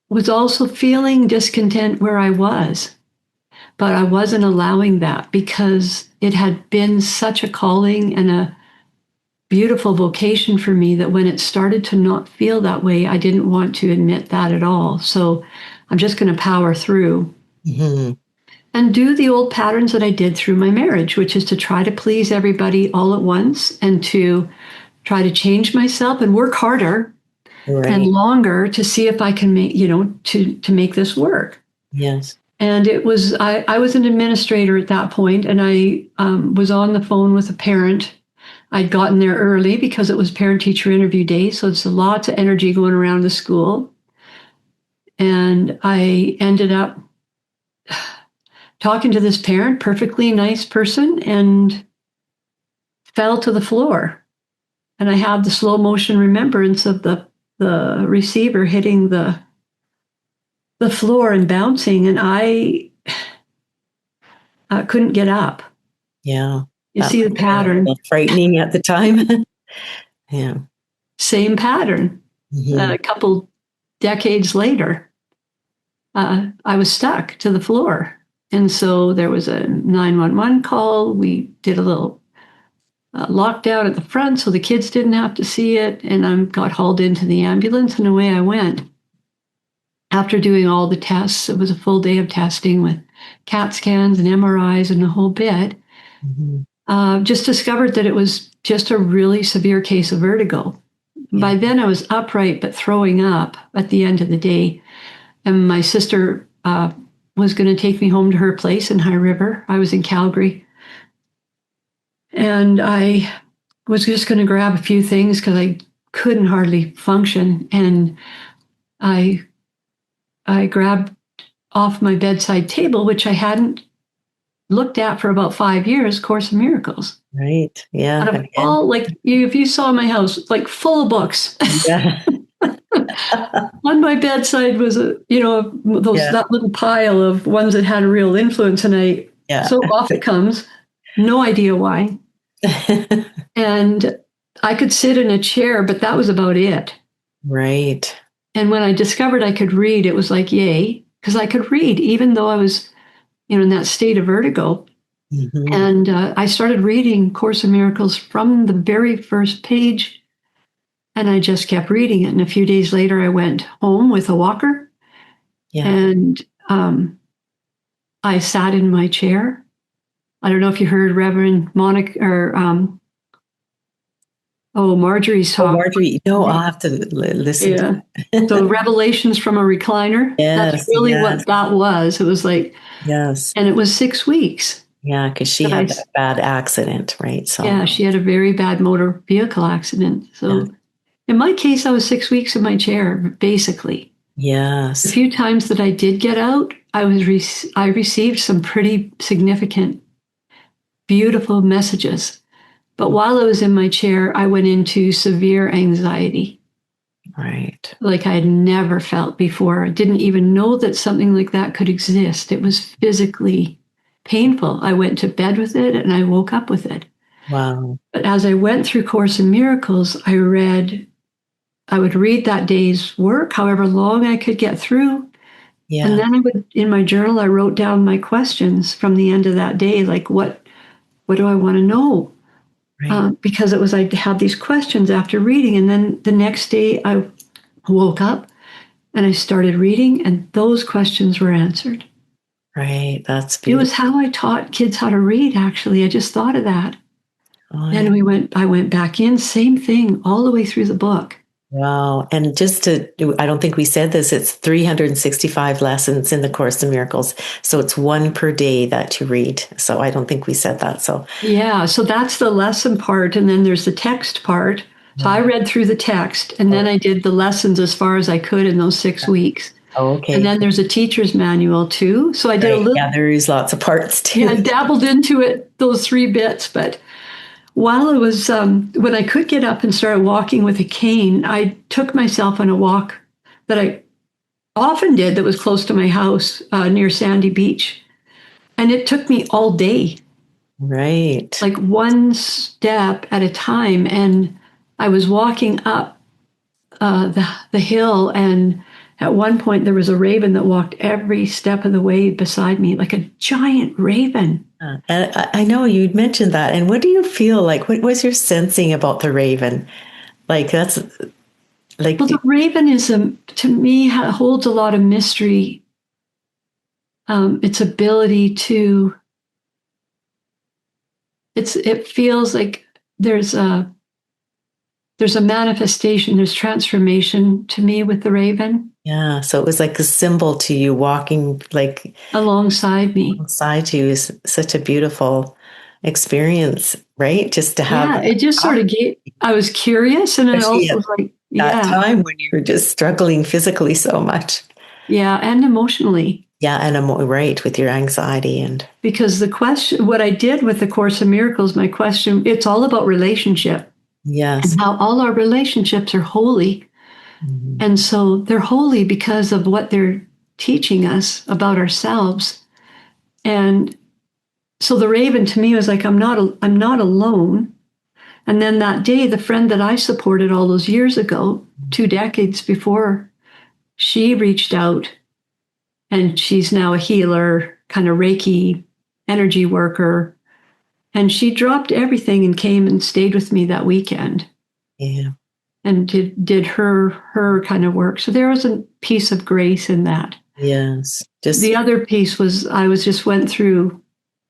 was also feeling discontent where I was, but I wasn't allowing that because it had been such a calling and a beautiful vocation for me that when it started to not feel that way, I didn't want to admit that at all. So I'm just going to power through. Mm-hmm. And do the old patterns that I did through my marriage, which is to try to please everybody all at once and to try to change myself and work harder and longer to see if I can make, to make this work. Yes. And it was, I was an administrator at that point, and I was on the phone with a parent. I'd gotten there early because it was parent-teacher interview day, so it's lots of energy going around the school. And I ended up talking to this parent, perfectly nice person, and fell to the floor. And I have the slow motion remembrance of the receiver hitting the floor and bouncing, and I couldn't get up. Yeah. You see the pattern. Frightening at the time. Yeah. Same pattern. Mm-hmm. A couple decades later, I was stuck to the floor. And so there was a 911 call. We did a little lockdown at the front so the kids didn't have to see it. And I got hauled into the ambulance, and away I went. After doing all the tests, it was a full day of testing with CAT scans and MRIs and the whole bit. Mm-hmm. Just discovered that it was just a really severe case of vertigo. Yeah. By then I was upright but throwing up at the end of the day. And my sister was going to take me home to her place in High River. I was in Calgary. And I was just going to grab a few things because I couldn't hardly function. And I grabbed off my bedside table, which I hadn't looked at for about 5 years, Course in Miracles. Right. Yeah. Out of all, if you saw my house, full of books. Yeah. On my bedside was that little pile of ones that had a real influence, and so off it comes, no idea why. And I could sit in a chair, but that was about it. Right. And when I discovered I could read, it was like, yay, because I could read, even though I was, in that state of vertigo. Mm-hmm. And I started reading Course in Miracles from the very first page. And I just kept reading it. And a few days later, I went home with a walker. Yeah. And I sat in my chair. I don't know if you heard Reverend Monica or Marjorie's talk. Marjorie. No, I'll have to listen to it. So Revelations from a Recliner. Yes, that's really what that was. It was like, yes. And it was 6 weeks. Yeah, because she had that bad accident, right? So yeah, she had a very bad motor vehicle accident. So in my case, I was 6 weeks in my chair, basically. Yes. A few times that I did get out, I received some pretty significant, beautiful messages. But while I was in my chair, I went into severe anxiety. Right. Like I had never felt before. I didn't even know that something like that could exist. It was physically painful. I went to bed with it and I woke up with it. Wow. But as I went through Course in Miracles, I would read that day's work, however long I could get through. Yeah. And then in my journal, I wrote down my questions from the end of that day, like what do I want to know? Right. Because I had these questions after reading. And then the next day I woke up and I started reading and those questions were answered. Right. That's beautiful. It was how I taught kids how to read, actually. I just thought of that. Oh, yeah. And I went back in, same thing, all the way through the book. Wow. And I don't think we said this, it's 365 lessons in the Course in Miracles. So it's one per day that you read. So I don't think we said that. So yeah, so that's the lesson part. And then there's the text part. So I read through the text and then I did the lessons as far as I could in those 6 weeks. Oh, okay. And then there's a teacher's manual too. So I did a little. Yeah, there is lots of parts too. Yeah, I dabbled into it, those 3 bits, but while I was, when I could get up and start walking with a cane, I took myself on a walk that I often did that was close to my house near Sandy Beach. And it took me all day, Right. like one step at a time. And I was walking up the hill, and at one point there was a raven that walked every step of the way beside me, like a giant raven. And I know you'd mentioned that. And what do you feel like? What was your sensing about the raven? Like that's like, Well, the raven is to me holds a lot of mystery. Its ability to it feels like there's a manifestation, there's transformation to me with the raven yeah. So it was like a symbol to you walking like alongside me. alongside you is such a beautiful experience, right? Just to have, Yeah, it just sort of gave. I was curious, and it especially also at was like, that yeah, time when you were just struggling physically so much. yeah, and emotionally. Yeah, and I'm right with your anxiety and Because the question, what I did with the Course in Miracles, my question, it's all about relationship yes. and how all our relationships are holy. Mhm. And so they're holy because of what they're teaching us about ourselves. And so the raven to me was like, I'm not alone. And then that day, the friend that I supported all those years ago, 2 decades before, she reached out, and she's now a healer, kind of Reiki energy worker. And she dropped everything and came and stayed with me that weekend Yeah. and did her kind of work. So there was a piece of grace in that. Yes. The Just other piece was I was just went through.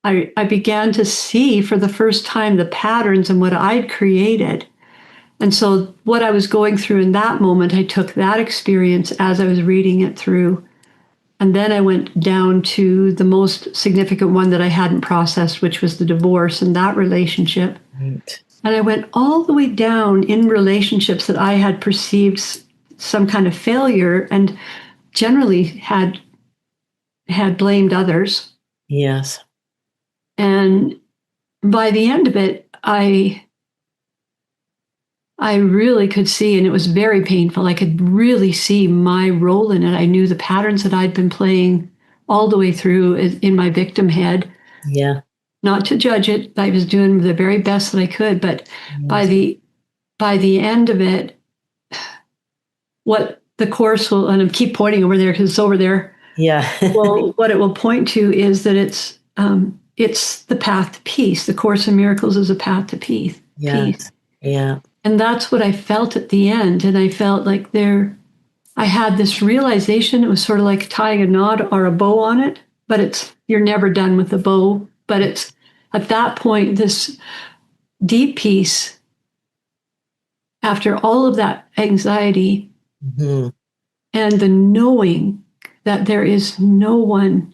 I began to see for the first time the patterns and what I'd created. And so what I was going through in that moment, I took that experience as I was reading it through. And then I went down to the most significant one that I hadn't processed, which was the divorce and that relationship. right. And I went all the way down in relationships that I had perceived some kind of failure and generally had blamed others. Yes. And by the end of it, I really could see, and it was very painful. I could really see my role in it. I knew the patterns that I'd been playing all the way through in my victim head. Yeah. Not to judge it, I was doing the very best that I could. But by Yes. the end of it, what the course will, and I keep pointing over there because it's over there. Yeah. Well, what it will point to is that it's the path to peace. The Course in Miracles is a path to peace. Peace. Yes. Yeah. And that's what I felt at the end. And I felt like I had this realization. It was sort of like tying a knot or a bow on it, but you're never done with the bow. But it's at that point, this deep peace after all of that anxiety Hmm. and the knowing that there is no one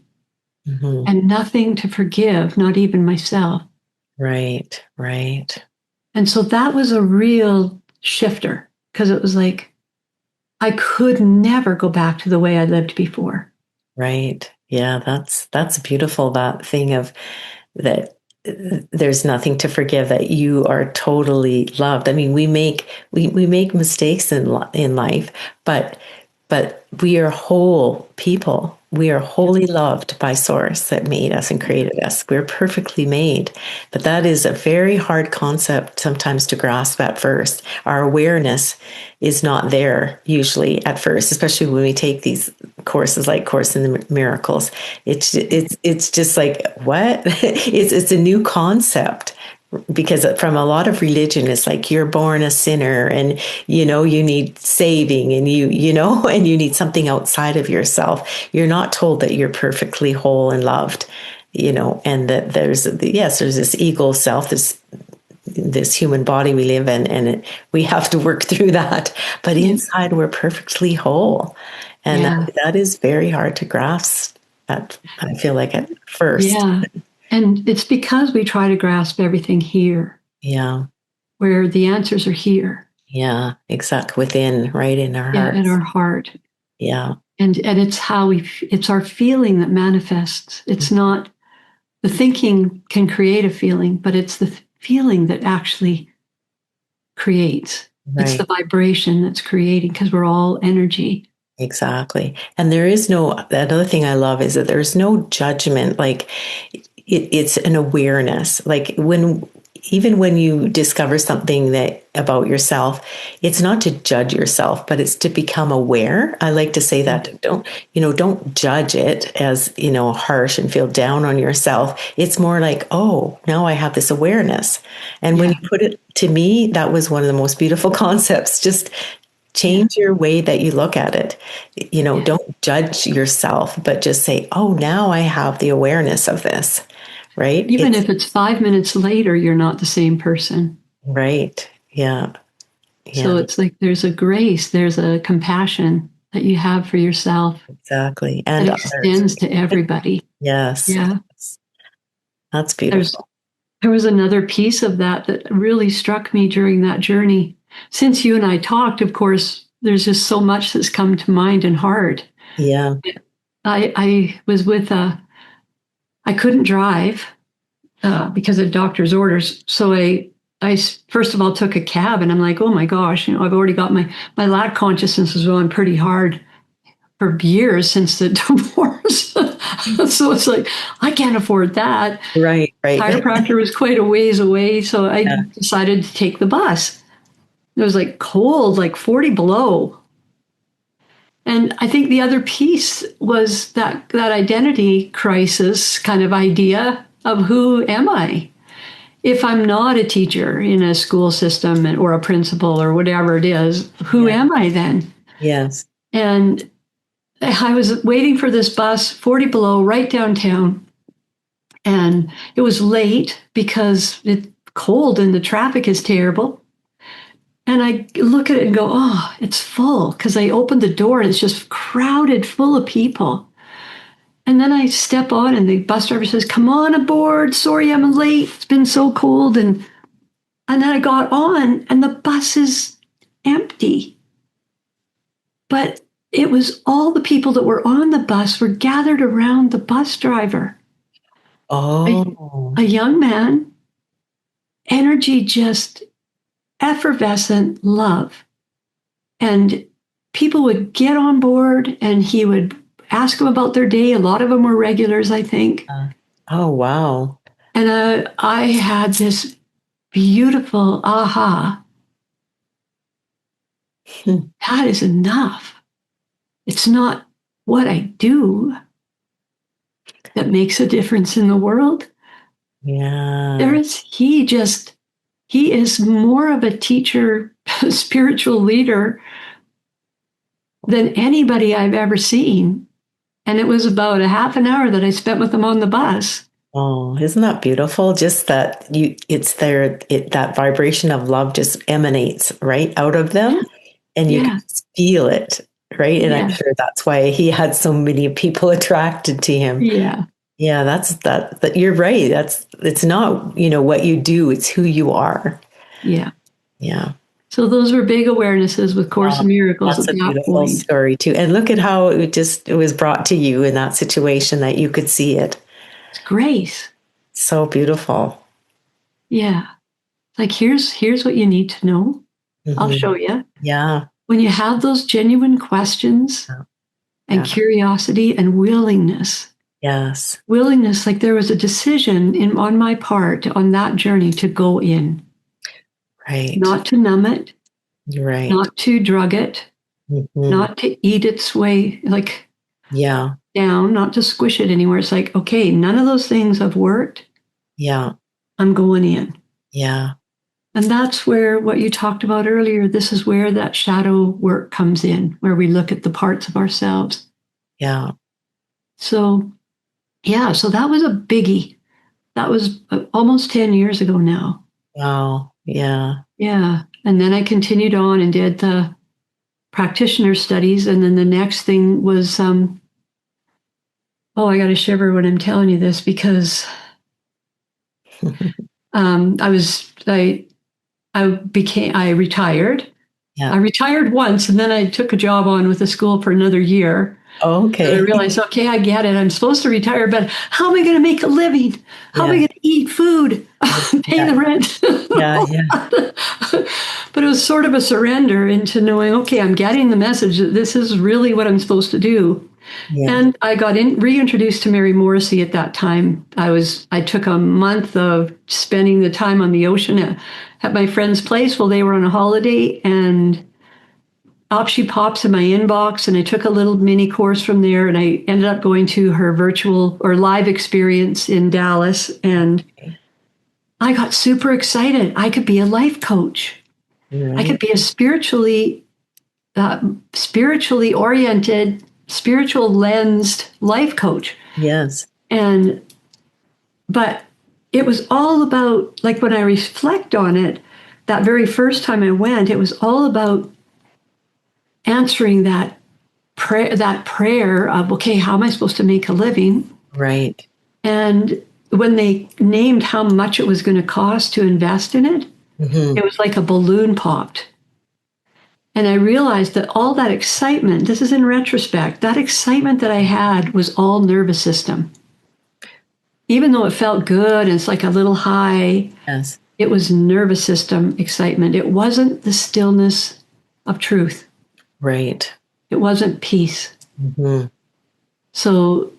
Hmm. and nothing to forgive, not even myself. Right. Right. And so that was a real shifter because it was like, I could never go back to the way I lived before. Right. Yeah. That's beautiful. That thing of that there's nothing to forgive, that you are totally loved. I mean, we make mistakes in life, but we are whole people. We are wholly loved by Source that made us and created us. We're perfectly made. But that is a very hard concept sometimes to grasp at first. Our awareness is not there usually at first, especially when we take these courses like Course in the Miracles. It's just like, what? It's a new concept, because from a lot of religion, it's like you're born a sinner and you need saving, and and you need something outside of yourself. You're not told that you're perfectly whole and loved, and that there's this ego self, this human body we live in, and we have to work through that. But Yeah. inside, we're perfectly whole, and Yeah. that is very hard to grasp. I feel like at first. Yeah. And it's because we try to grasp everything here, Yeah. where the answers are here. Yeah, exactly. Within, right in our Yeah, in hearts. our heart. Yeah. And it's it's our feeling that manifests. It's not the thinking can create a feeling, but it's the feeling that actually creates. It's the Right. vibration that's creating because we're all energy. Exactly. And there is no, another thing I love is that there's no judgment. Like it's an awareness. Like even when you discover something that about yourself, it's not to judge yourself, but it's to become aware. I like to say that don't judge it as, harsh and feel down on yourself. It's more like, oh, now I have this awareness. And when Yeah. you put it to me, that was one of the most beautiful concepts. Just Yeah. change your way that you look at it. Yeah. Don't judge yourself, but just say, oh, now I have the awareness of this, right? Even It's if it's 5 minutes later, you're not the same person. right. Yeah. So Yeah, it's like there's a grace, there's a compassion that you have for yourself exactly. that And others. extends to everybody. Yes. Yeah. Yes. That's There's beautiful. there was another piece of that that really struck me during that journey. Since you and I talked, of course, there's just so much that's come to mind and heart. Yeah. I was with I couldn't drive because of doctor's orders. So I first of all took a cab, and I'm like, oh my gosh, I've already got my lack consciousness is going pretty hard for years since the divorce. So it's like, I can't afford that. Right. Right. Chiropractor was quite a ways away. So I Yeah. decided to take the bus. It was like cold, like 40 below. And I think the other piece was that identity crisis kind of idea of who am I? If I'm not a teacher in a school system or a principal or whatever it is, who Yeah. am I then? Yes. And I was waiting for this bus, 40 below, right downtown. And it was late because it's cold and the traffic is terrible. And I look at it and go, oh, it's full. Because I opened the door and it's just crowded full of people. And then I step on and the bus driver says, come on aboard. Sorry, I'm late. It's been so cold. And then I got on and the bus is empty. But it was all the people that were on the bus were gathered around the bus driver. Oh, A young man, energy just effervescent love. And people would get on board and he would ask them about their day. A lot of them were regulars, I think. oh, wow. And I had this beautiful aha. Hmm. That is enough. It's not what I do that makes a difference in the world. There Yeah. is he is more of a teacher, spiritual leader than anybody I've ever seen. And it was about a half an hour that I spent with him on the bus. Oh, isn't that beautiful? Just that it's there, that vibration of love just emanates right out of them, and you can Yeah. just feel it, right? And I'm Yeah. sure that's why he had so many people attracted to him. Yeah. Yeah, that you're right. It's not, what you do, it's who you are. Yeah. Yeah. So those were big awarenesses with Course Wow. in Miracles That's at a that beautiful point. story too. And look at how it was brought to you in that situation that you could see it. It's grace. So beautiful. Yeah. Like here's what you need to know. I'll Hmm. show you. Yeah. When you have those genuine questions and Yeah. curiosity and willingness, Yes. like there was a decision on my part on that journey to go in, Right. not to numb it, You're right. not to drug it, Hmm. not to eat its way like Yeah. down, not to squish it anywhere. It's like, okay, none of those things have worked. Yeah. I'm going in. Yeah. And that's where what you talked about earlier, this is where that shadow work comes in, where we look at the parts of ourselves. Yeah. So, yeah, so that was a biggie. That was almost 10 years ago now. Wow. Yeah. Yeah. And then I continued on and did the practitioner studies. And then the next thing was, oh, I got to shiver when I'm telling you this because I retired. Yeah. I retired once and then I took a job on with the school for another year. And I Okay. realized, okay, I get it. I'm supposed to retire, but how am I going to make a living? How am I Yeah. going to eat food, pay Yeah. the rent? Yeah. Yeah. But But it was sort of a surrender into knowing, okay, I'm getting the message that this is really what I'm supposed to do. Yeah. And I got reintroduced to Mary Morrissey at that time. I took a month of spending the time on the ocean at my friend's place while they were on a holiday, and up she pops in my inbox, and I took a little mini course from there, and I ended up going to her virtual or live experience in Dallas, and I got super excited. I could be a life coach. I could Right. be a spiritually oriented, spiritual lensed life coach. Yes. But it was all about, like, when I reflect on it, that very first time I went, it was all about answering that prayer of, okay, how am I supposed to make a living? Right. And when they named how much it was going to cost to invest in it, it was like a balloon popped. And I realized that all that excitement, this is in retrospect, that excitement that I had was all nervous system. Even though it felt good and it's like a little high, Yes. it was nervous system excitement. It wasn't the stillness of truth. Right. It wasn't peace. So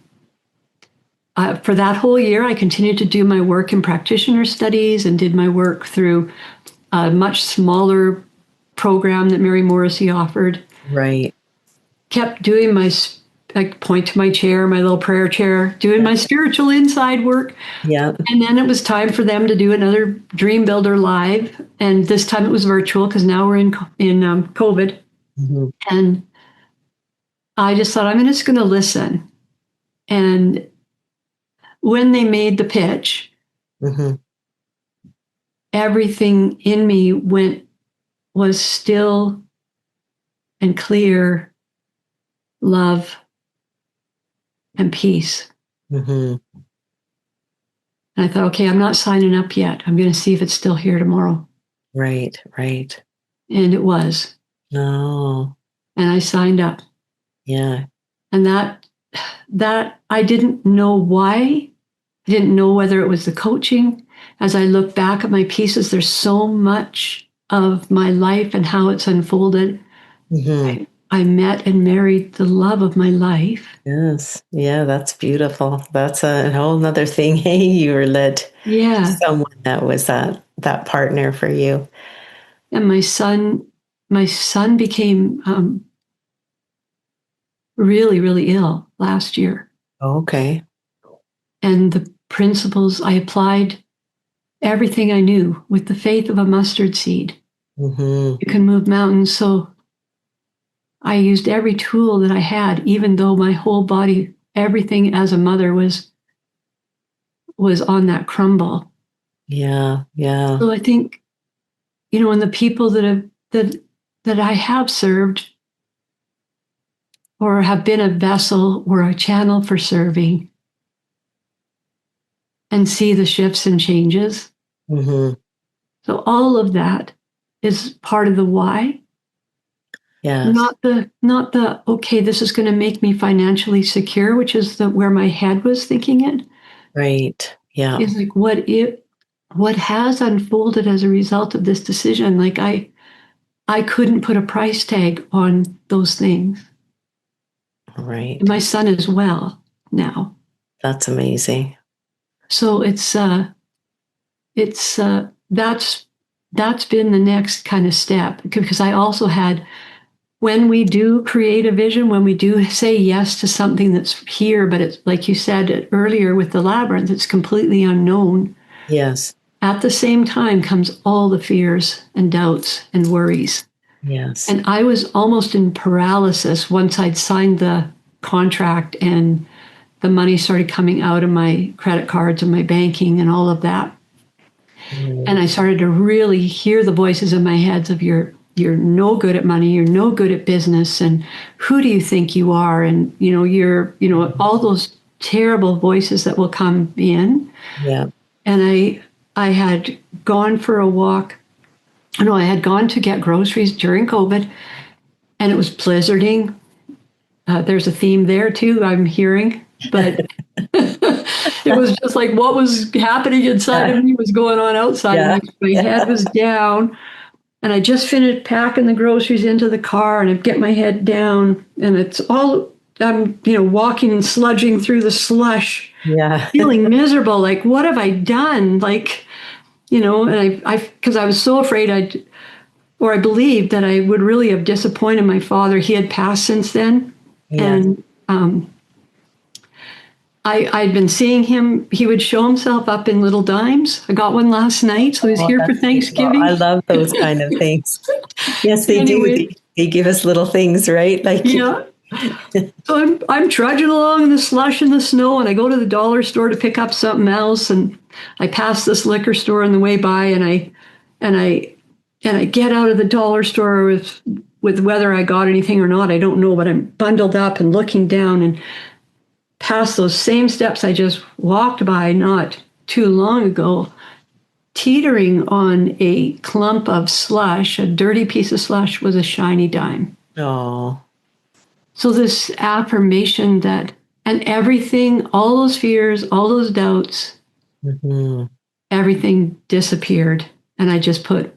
for that whole year, I continued to do my work in practitioner studies and did my work through a much smaller program that Mary Morrissey offered. Right. Kept doing I point to my chair, my little prayer chair, doing my spiritual inside work. Yeah. And then it was time for them to do another Dream Builder Live. And this time it was virtual because now we're in COVID. And I just thought, I'm just going to listen. And when they made the pitch, everything in me was still and clear love and peace. And I thought, okay, I'm not signing up yet. I'm going to see if it's still here tomorrow. Right. Right. And it was. No. And I signed up. Yeah. And that I didn't know why. I didn't know whether it was the coaching. As I look back at my pieces, there's so much of my life and how it's unfolded. I met and married the love of my life. Yes. Yeah, that's beautiful. That's a whole nother thing. Hey, you were led Yeah. someone that was that partner for you. And my son became really, really ill last year. Okay. And the principles, I applied everything I knew with the faith of a mustard seed. You can move mountains. So I used every tool that I had, even though my whole body, everything as a mother was on that crumble. Yeah. Yeah. So I think, and the people that I have served or have been a vessel or a channel for serving and see the shifts and changes. So all of that is part of the why. Yes. Not the okay, this is going to make me financially secure, which is where my head was thinking it. Right. Yeah. Is like what has unfolded as a result of this decision. Like I couldn't put a price tag on those things. Right. And my son as well now. That's amazing. So that's been the next kind of step, because I also had, when we do create a vision, when we do say yes to something that's here, but it's like you said earlier with the labyrinth, it's completely unknown. Yes. At the same time comes all the fears and doubts and worries. Yes. And I was almost in paralysis once I'd signed the contract and the money started coming out of my credit cards and my banking and all of that. And I started to really hear the voices in my head of you're no good at money, you're no good at business, and who do you think you are? And you're all those terrible voices that will come in. Yeah. And I had gone for a walk. No, I had gone to get groceries during COVID, and it was blizzarding. There's a theme there too, I'm hearing, but it was just like what was happening inside of me was going on outside. Yeah. My head was down. And I just finished packing the groceries into the car, and I get my head down, and it's all, I'm, walking and sludging through the slush, Yeah. feeling miserable. Like, what have I done? Like, and because I was so afraid I believed that I would really have disappointed my father. He had passed since then. Yeah. And I'd been seeing him. He would show himself up in little dimes. I got one last night, so he's Oh, here for that's beautiful. Thanksgiving. I love those kind of things. Yes, they do. Anyway, They give us little things, right? Like, yeah. So I'm trudging along in the slush and the snow, and I go to the dollar store to pick up something else, and I pass this liquor store on the way by, and I get out of the dollar store with whether I got anything or not, I don't know, but I'm bundled up and looking down and past those same steps I just walked by not too long ago, teetering on a clump of slush, a dirty piece of slush, was a shiny dime. oh, So this affirmation that, and everything, all those fears, all those doubts, hmm, everything disappeared. And I just put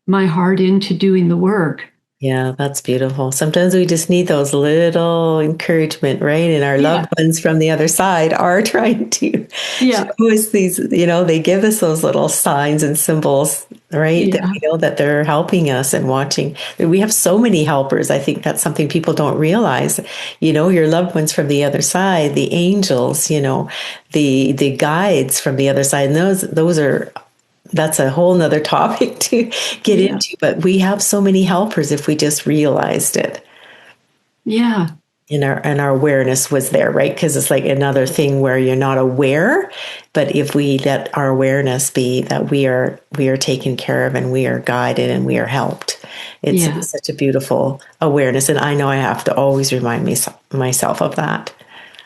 my heart into doing the work. yeah, that's beautiful. Sometimes we just need those little encouragement, right? And our Yeah. loved ones from the other side are trying to Yeah. show us these, they give us those little signs and symbols, right? That Yeah. we know that they're helping us and watching. We have so many helpers. I think that's something people don't realize. Your loved ones from the other side, the angels, the guides from the other side. And that's a whole nother topic to get Yeah. into, but we have so many helpers if we just realized it, Yeah. and our awareness was there, right? Because it's like another thing where you're not aware, but if we let our awareness be that we are taken care of and we are guided and we are helped, it's Yeah. such a beautiful awareness. And I know I have to always remind myself of that.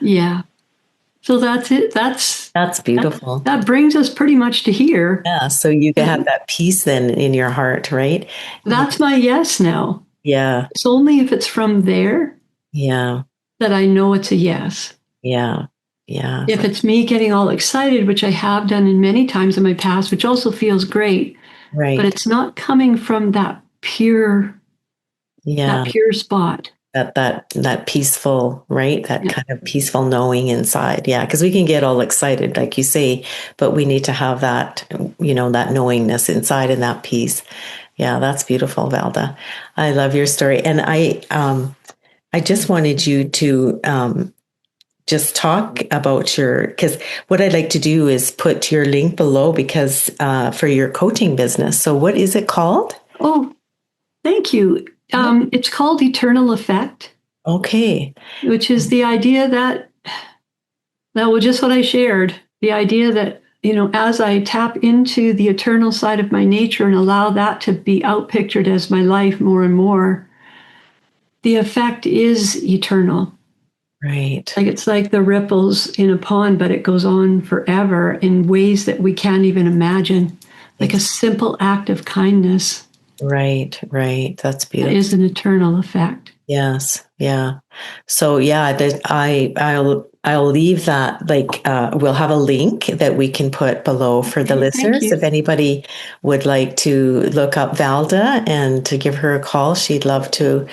Yeah. So that's it. That's Beautiful. that brings us pretty much to here. Yeah, so you can have that peace then in your heart, right? That's my yes now. Yeah, It's only if it's from there yeah, that I know it's a yes. yeah, yeah. If it's me getting all excited, which I have done in many times in my past, which also feels great, but Right. it's not coming from that pure Yeah. spot. That peaceful, right? That Yeah. kind of peaceful knowing inside. Yeah. Because we can get all excited, like you say, but we need to have that, that knowingness inside and that peace. Yeah. That's beautiful, Valda. I love your story. And I just wanted you to, just talk about because what I'd like to do is put your link below because, for your coaching business. So what is it called? Oh, thank you. It's called Eternal Effect, Okay. which is the idea that was just what I shared. The idea that, as I tap into the eternal side of my nature and allow that to be outpictured as my life more and more, the effect is eternal. Right. Like it's like the ripples in a pond, but it goes on forever in ways that we can't even imagine. Like a simple act of kindness. Right. That's beautiful. Is an eternal effect. Yes. Yeah. So yeah, I'll leave that, we'll have a link that we can put below for the listeners. If anybody would like to look up Valda and to give her a call, she'd love to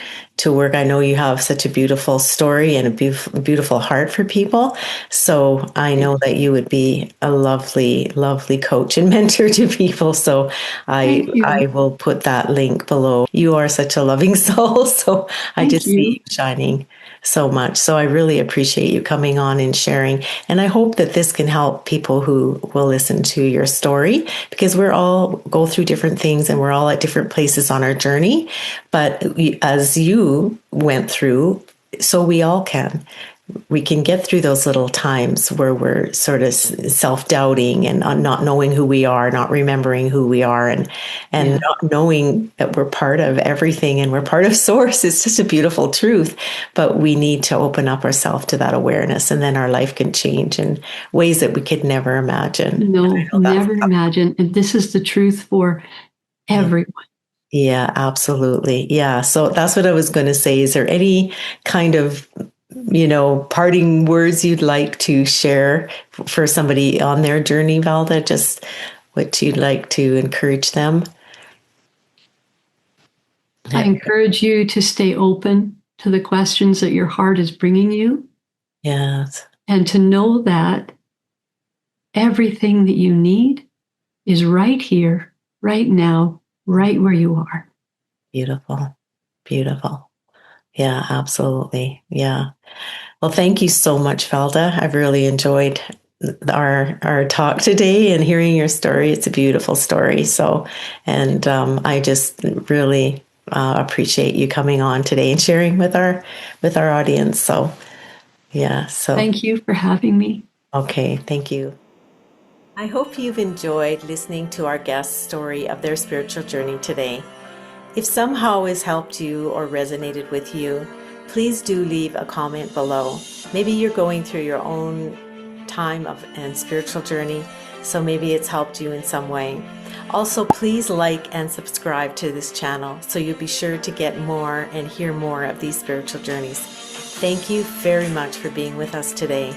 work. I know you have such a beautiful story and a beautiful heart for people. So I know that you would be a lovely, lovely coach and mentor to people. So I will put that link below. You are such a loving soul. So I just see you shining so much. So I really appreciate you coming on and sharing. And I hope that this can help people who will listen to your story, because we're all go through different things and we're all at different places on our journey. But as you went through, so we all can. We can get through those little times where we're sort of self-doubting and not knowing who we are, not remembering who we are, and not knowing that we're part of everything and we're part of source. It's just a beautiful truth, but we need to open up ourselves to that awareness, and then our life can change in ways that we could never imagine. No, never imagine. And this is the truth for everyone. Yeah, absolutely. Yeah. So that's what I was going to say. Is there any kind of parting words you'd like to share for somebody on their journey, Valda? Just what you'd like to encourage them? I encourage you to stay open to the questions that your heart is bringing you. Yes. And to know that everything that you need is right here, right now, right where you are. Beautiful. Beautiful. Yeah, absolutely. Yeah. Well, thank you so much, Valda. I've really enjoyed our talk today and hearing your story. It's a beautiful story. So, and I just really appreciate you coming on today and sharing with our audience. So, yeah. So, thank you for having me. okay. Thank you. I hope you've enjoyed listening to our guest's story of their spiritual journey today. If somehow it's helped you or resonated with you, please do leave a comment below. Maybe you're going through your own time and spiritual journey, so maybe it's helped you in some way. Also, please like and subscribe to this channel so you'll be sure to get more and hear more of these spiritual journeys. Thank you very much for being with us today.